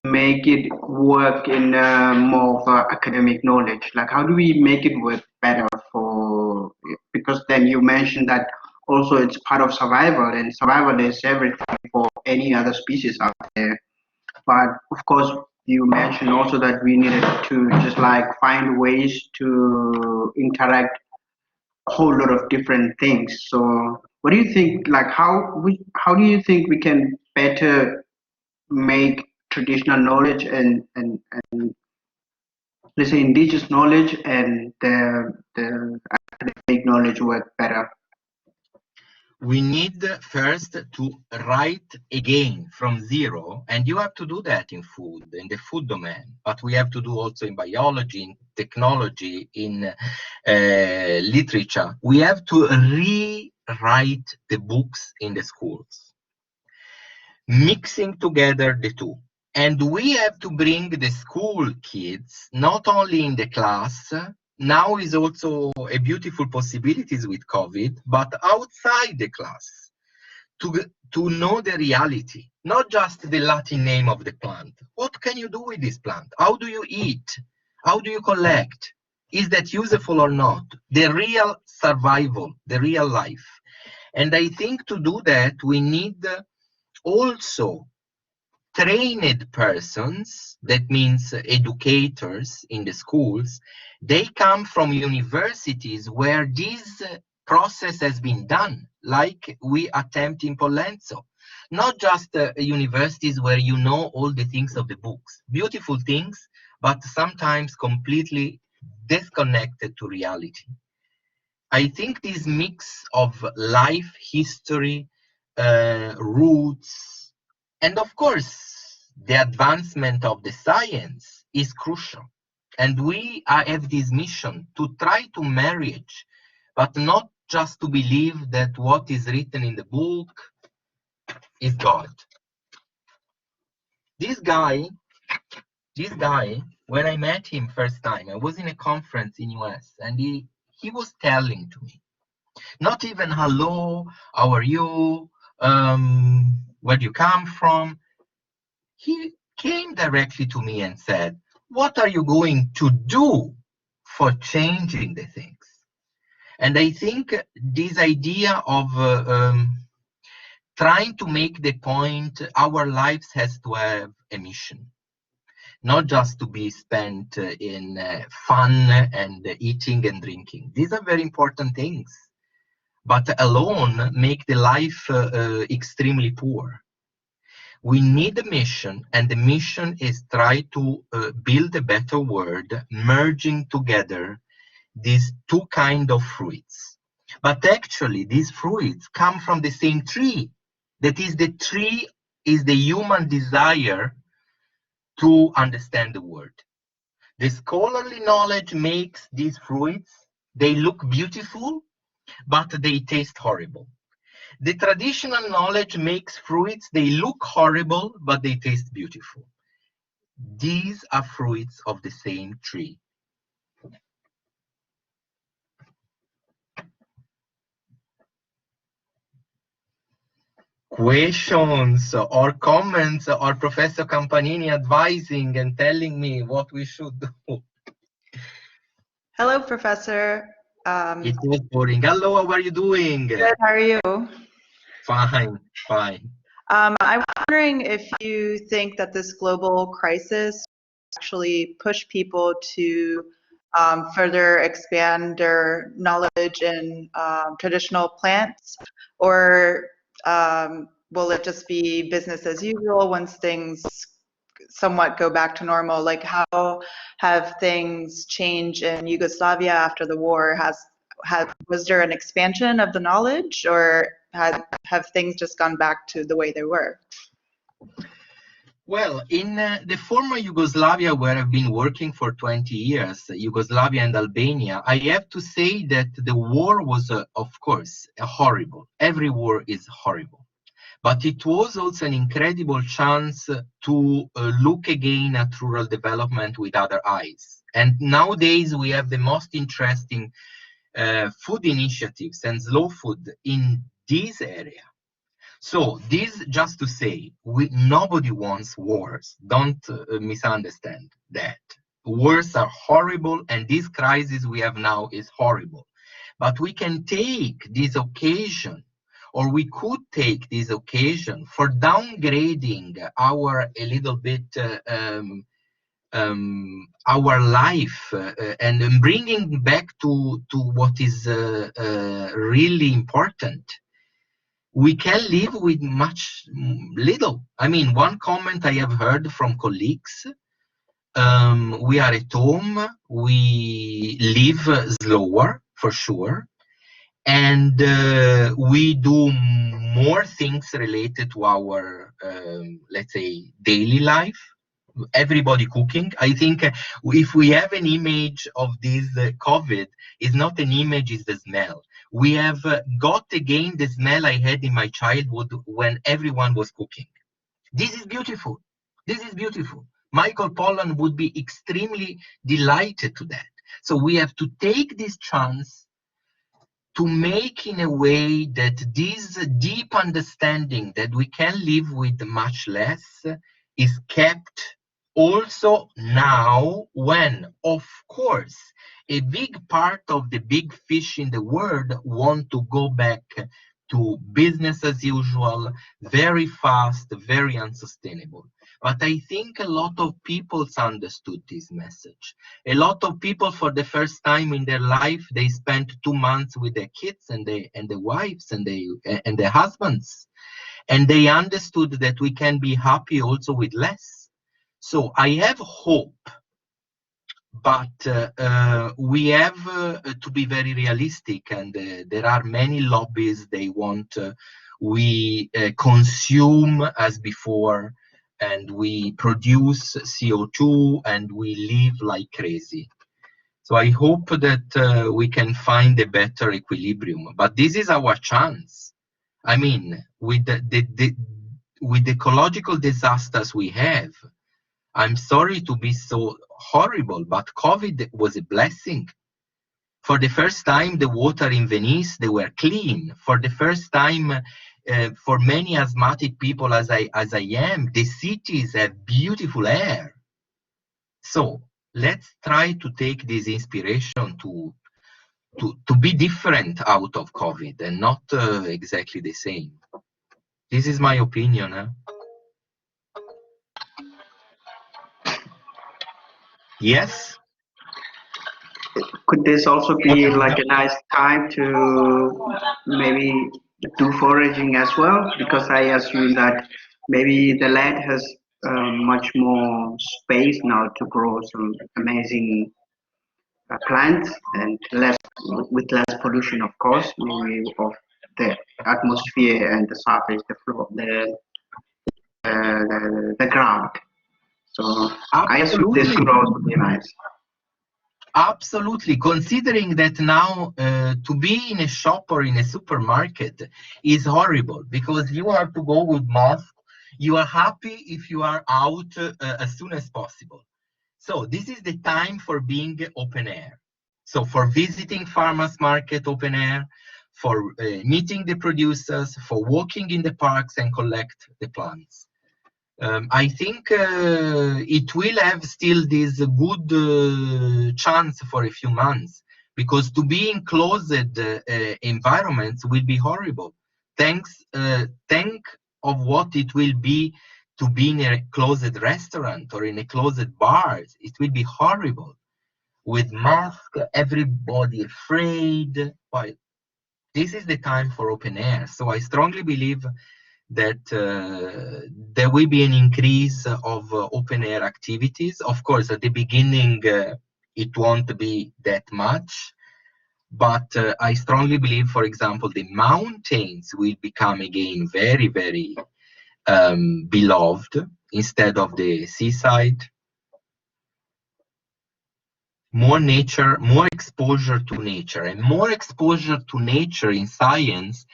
Speaker 5: make it work in more of academic knowledge? Like, how do we make it work better for? Because then you mentioned that also it's part of survival, and survival is everything for any other species out there. But of course, you mentioned also that we needed to just like find ways to interact a whole lot of different things. So, what do you think? Like, how do you think we can better make traditional knowledge and let's say indigenous knowledge and the academic knowledge work better?
Speaker 1: We need first to write again from zero, and you have to do that in food, in the food domain, but we have to do also in biology, in technology, in literature. We have to rewrite the books in the schools, mixing together the two. And we have to bring the school kids, not only in the class, now is also a beautiful possibilities with COVID, but outside the class, to know the reality, not just the Latin name of the plant. What can you do with this plant? How do you eat? How do you collect? Is that useful or not? The real survival, the real life. And I think to do that, we need also trained persons, that means educators in the schools. They come from universities where this process has been done, like we attempt in Pollenzo. Not just universities where you know all the things of the books, beautiful things, but sometimes completely disconnected to reality. I think this mix of life, history, roots, and of course, the advancement of the science is crucial. And we have this mission to try to marriage, but not just to believe that what is written in the book is God. This guy, when I met him first time, I was in a conference in US, and he was telling to me, not even hello, how are you, where do you come from? He came directly to me and said, what are you going to do for changing the things? And I think this idea of trying to make the point, our lives has to have a mission, not just to be spent in fun and eating and drinking. These are very important things, but alone make the life extremely poor. We need a mission, and the mission is try to build a better world, merging together these two kind of fruits. But actually, these fruits come from the same tree. That is, the tree is the human desire to understand the world. The scholarly knowledge makes these fruits, they look beautiful, but they taste horrible. The traditional knowledge makes fruits, they look horrible, but they taste beautiful. These are fruits of the same tree. questions or comments, or Professor Campanini advising and telling me what we should do.
Speaker 6: Hello, Professor.
Speaker 1: It was boring. Hello, how are you doing?
Speaker 6: Good, how are you?
Speaker 1: Fine, fine.
Speaker 6: I was wondering if you think that this global crisis actually push people to further expand their knowledge in traditional plants, or will it just be business as usual once things somewhat go back to normal? Like, how have things changed in Yugoslavia after the war? Was there an expansion of the knowledge, or have things just gone back to the way they were?
Speaker 1: Well, in the former Yugoslavia, where I've been working for 20 years, Yugoslavia and Albania, I have to say that the war was, of course, horrible. Every war is horrible. But it was also an incredible chance to look again at rural development with other eyes. And nowadays, we have the most interesting food initiatives and slow food in this area. So this, just to say, nobody wants wars. Don't misunderstand that. Wars are horrible, and this crisis we have now is horrible. But we can take this occasion, or we could take this occasion for downgrading our a little bit our life and bringing back to what is really important. We can live with much little. I mean, one comment I have heard from colleagues, we are at home, we live slower for sure, and we do more things related to our, let's say, daily life. Everybody cooking. I think if we have an image of this COVID, it's not an image, it's the smell. We have got again the smell I had in my childhood when everyone was cooking. This is beautiful. This is beautiful. Michael Pollan would be extremely delighted to that. So we have to take this chance to make in a way that this deep understanding that we can live with much less is kept also now, when, of course, a big part of the big fish in the world want to go back to business as usual, very fast, very unsustainable. But I think a lot of people understood this message. A lot of people, for the first time in their life, they spent 2 months with their kids and their wives and their husbands, and they understood that we can be happy also with less. So I have hope, but we have to be very realistic, and there are many lobbies. They want we consume as before, and we produce CO2, and we live like crazy. So I hope that we can find a better equilibrium. But this is our chance. I mean, with with the ecological disasters we have, I'm sorry to be so horrible, but COVID was a blessing. For the first time, the water in Venice, they were clean. For the first time, for many asthmatic people as I am, the cities have beautiful air. So let's try to take this inspiration to be different out of COVID and not exactly the same. This is my opinion. Huh? Yes?
Speaker 5: Could this also be like a nice time to maybe do foraging as well? Because I assume that maybe the land has much more space now to grow some amazing plants and with less pollution, of course, maybe of the atmosphere and the surface, the floor, the ground. So I assume this could also be nice.
Speaker 1: Absolutely, considering that now to be in a shop or in a supermarket is horrible because you have to go with mask. You are happy if you are out as soon as possible. So this is the time for being open air. So for visiting farmers market open air, for meeting the producers, for walking in the parks and collect the plants. I think it will have still this good chance for a few months, because to be in closed environments will be horrible. Think of what it will be to be in a closed restaurant or in a closed bar. It will be horrible. With masks, everybody afraid. Well, this is the time for open air. So I strongly believe that there will be an increase of open air activities. Of course, at the beginning, it won't be that much, but I strongly believe, for example, the mountains will become again very, very beloved instead of the seaside. More nature, more exposure to nature, and more exposure to nature in science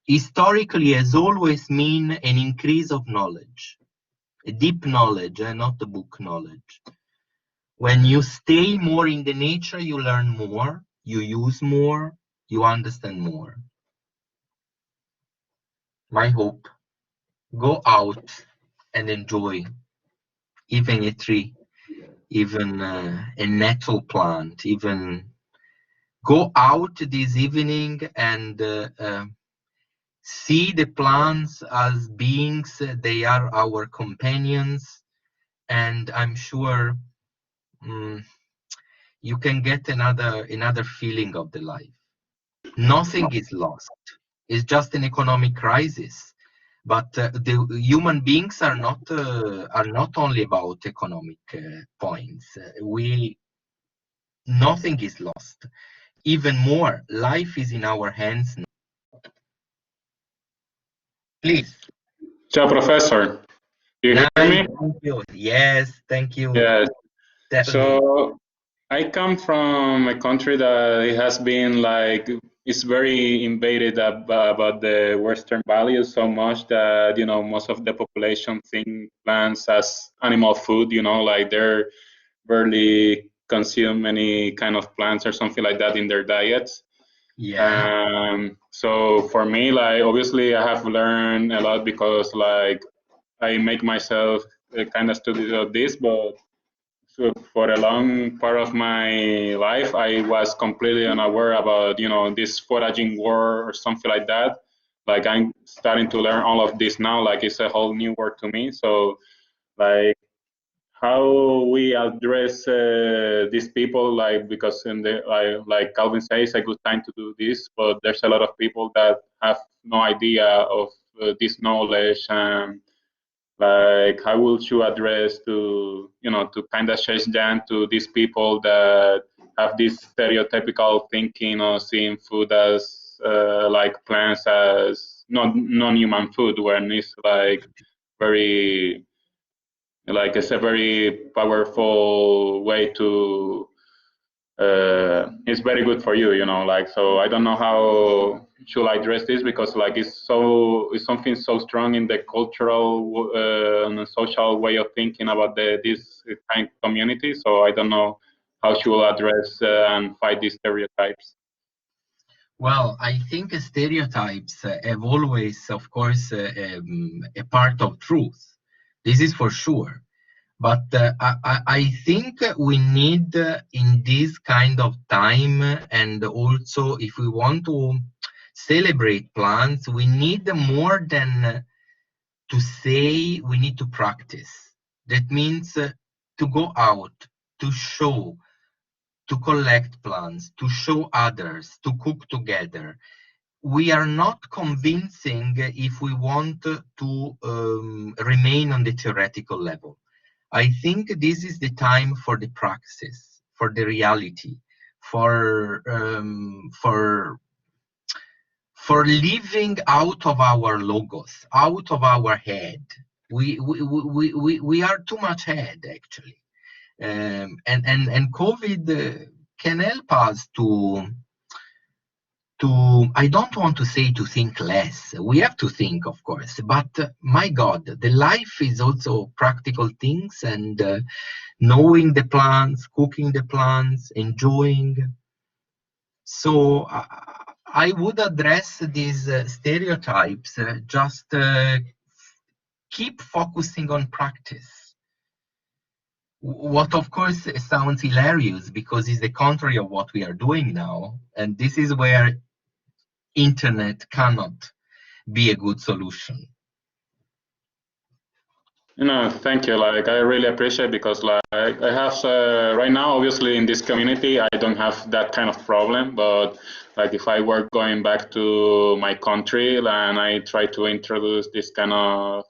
Speaker 1: historically has always mean an increase of knowledge, a deep knowledge, not the book knowledge. When you stay more in the nature, you learn more, you use more, you understand more. My hope, go out and enjoy even a tree, even a nettle plant, even go out this evening and see the plants as beings. They are our companions, and I'm sure you can get another feeling of the life. Nothing is lost. It's just an economic crisis, but the human beings are not only about economic points. Nothing is lost. Even more, life is in our hands now. Please.
Speaker 7: Ciao, Professor. Do you hear me?
Speaker 1: Thank you. Yes, thank you.
Speaker 7: Yes.
Speaker 1: Definitely.
Speaker 7: So I come from a country that it has been like, it's very invaded about the Western values so much that, you know, most of the population think plants as animal food, you know, like they're barely consume any kind of plants or something like that in their diets.
Speaker 1: Yeah.
Speaker 7: So for me, like, obviously I have learned a lot because like I make myself kind of study of this, but so for a long part of my life, I was completely unaware about, you know, this foraging war or something like that. Like I'm starting to learn all of this now, like it's a whole new word to me. So like how we address these people, like, because in the like Calvin says, a good time to do this, but there's a lot of people that have no idea of this knowledge, and like how would you address to, you know, to kind of change them to these people that have this stereotypical thinking of seeing food as like plants as non-human food, when it's like very, like it's a very powerful way to it's very good for you, you know, like, so I don't know how should I address this, because like it's something so strong in the cultural and social way of thinking about this kind of community. So I don't know how should I address and fight these stereotypes.
Speaker 1: Well, I think stereotypes have always, of course, a part of truth. This is for sure. But I think we need in this kind of time, and also if we want to celebrate plants, we need more than to say, we need to practice. That means to go out, to show, to collect plants, to show others, to cook together. We are not convincing if we want to remain on the theoretical level. I think this is the time for the praxis, for the reality, for living out of our logos, out of our head. We are too much head, actually, and COVID can help us to. I don't want to say to think less. We have to think, of course, but my God, the life is also practical things, and knowing the plants, cooking the plants, enjoying. So I would address these stereotypes, just keep focusing on practice. What of course sounds hilarious because it's the contrary of what we are doing now. And this is where internet cannot be a good solution.
Speaker 7: Thank you. Like, I really appreciate, because like I have right now, obviously in this community, I don't have that kind of problem. But like if I were going back to my country and I try to introduce this kind of,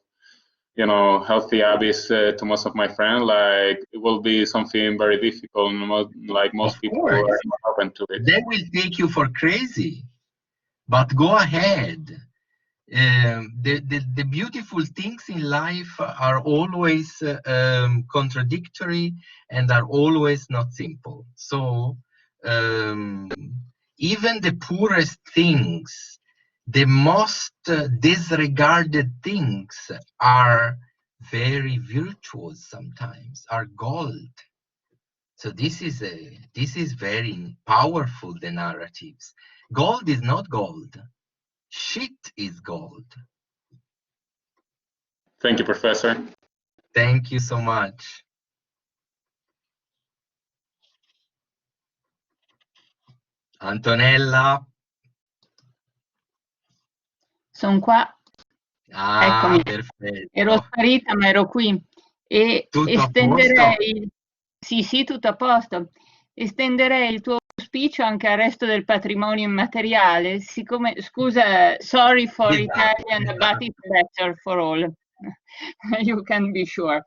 Speaker 7: healthy habits to most of my friends, like it will be something very difficult. Like most people are not open to it.
Speaker 1: They will take you for crazy, but go ahead. The beautiful things in life are always contradictory and are always not simple. So even the poorest things, the most disregarded things are very virtuous sometimes, are gold. So this is very powerful, the narratives. Gold is not gold. Shit is gold.
Speaker 7: Thank you, Professor.
Speaker 1: Thank you so much. Antonella.
Speaker 2: Sono qua.
Speaker 1: Ah,
Speaker 2: Eccomi.
Speaker 1: perfetto.
Speaker 2: Ero sparita, ma ero qui. E
Speaker 1: Tutto
Speaker 2: estenderei... Sì, tutto a posto. Estenderei il tuo auspicio anche al resto del patrimonio immateriale, siccome, scusa, sorry for Italian, but it's better for all. You can be sure.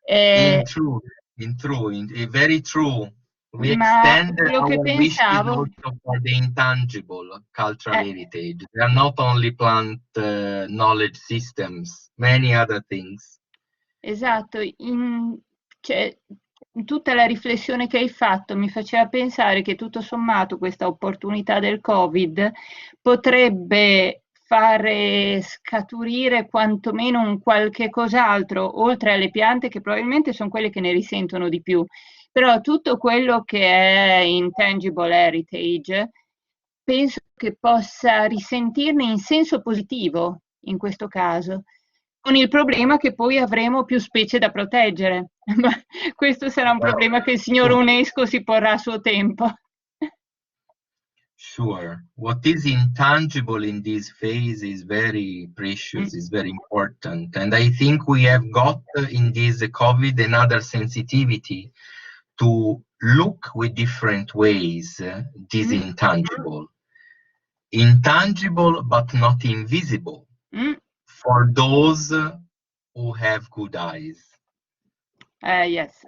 Speaker 1: In very true. We extend our wishes also for the intangible cultural heritage. They are not only plant knowledge systems, many other things.
Speaker 2: Esatto, tutta la riflessione che hai fatto mi faceva pensare che tutto sommato questa opportunità del Covid potrebbe fare scaturire quantomeno un qualche cos'altro, oltre alle piante che probabilmente sono quelle che ne risentono di più. Però tutto quello che è intangible heritage penso che possa risentirne in senso positivo in questo caso, con il problema che poi avremo più specie da proteggere. Ma questo sarà un problema che il signor UNESCO si porrà a suo tempo.
Speaker 1: Sure. What is intangible in this phase is very precious, is very important. And I think we have got in this COVID another sensitivity to look with different ways this intangible. Intangible but not invisible for those who have good eyes.
Speaker 2: Yes.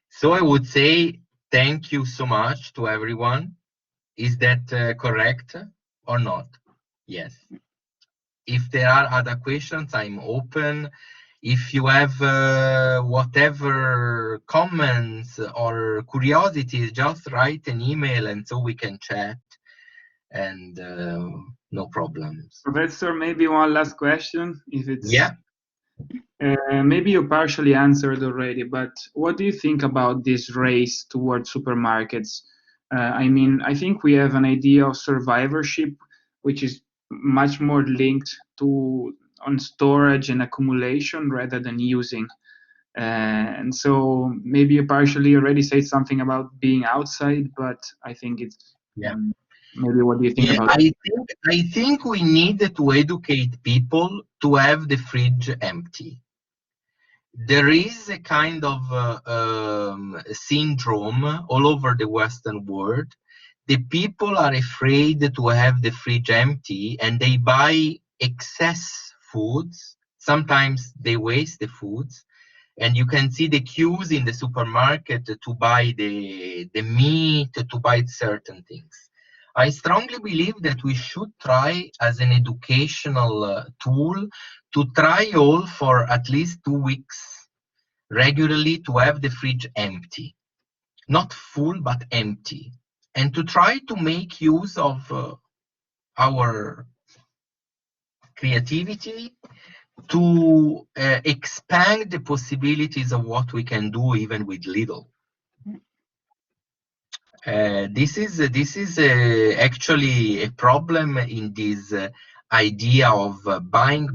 Speaker 1: So I would say thank you so much to everyone. Is that correct or not? Yes. If there are other questions, I'm open. If you have whatever comments or curiosities, just write an email and so we can chat, and no problems.
Speaker 8: Professor, maybe one last question, if it's...
Speaker 1: Yeah.
Speaker 8: Maybe you partially answered already, but what do you think about this race towards supermarkets? I mean, I think we have an idea of survivorship, which is much more linked on storage and accumulation rather than using. And so maybe you partially already said something about being outside, but I think it's...
Speaker 1: Yeah.
Speaker 8: Maybe what do you think about
Speaker 1: it? I think we need to educate people to have the fridge empty. There is a kind of syndrome all over the Western world. The people are afraid to have the fridge empty and they buy excess foods. Sometimes they waste the foods. And you can see the queues in the supermarket to buy the meat, to buy certain things. I strongly believe that we should try as an educational tool to try all for at least 2 weeks regularly to have the fridge empty, not full, but empty, and to try to make use of our creativity to expand the possibilities of what we can do even with little. This is actually a problem in this idea of buying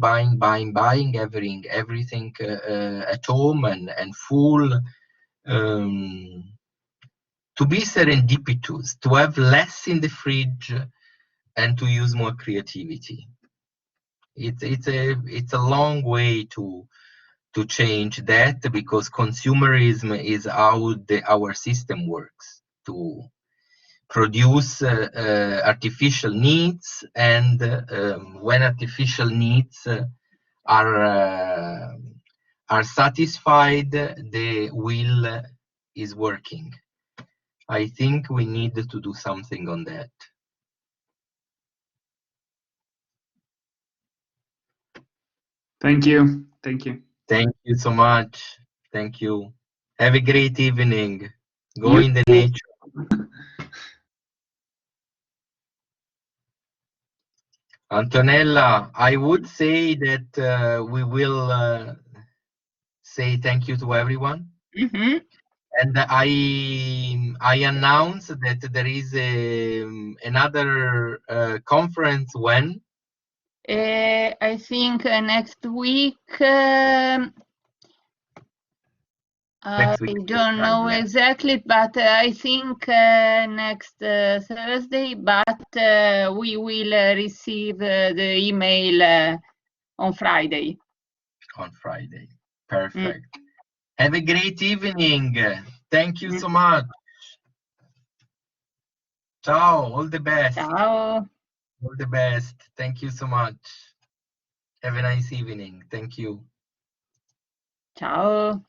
Speaker 1: everything at home and full. To be serendipitous, to have less in the fridge, and to use more creativity. It's a long way to change that, because consumerism is how our system works, to produce artificial needs, and when artificial needs are satisfied, the will is working. I think we need to do something on that.
Speaker 8: Thank you. Thank you.
Speaker 1: Thank you so much. Thank you. Have a great evening. Go in the nature. Antonella, I would say that we will say thank you to everyone.
Speaker 2: Mm-hmm.
Speaker 1: And I announce that there is another conference when?
Speaker 2: I think next week. I don't know exactly, but I think next Thursday, but we will receive the email on Friday.
Speaker 1: On Friday. Perfect. Have a great evening. Thank you so much. Ciao. All the best.
Speaker 2: Ciao.
Speaker 1: All the best. Thank you so much. Have a nice evening. Thank you.
Speaker 2: Ciao.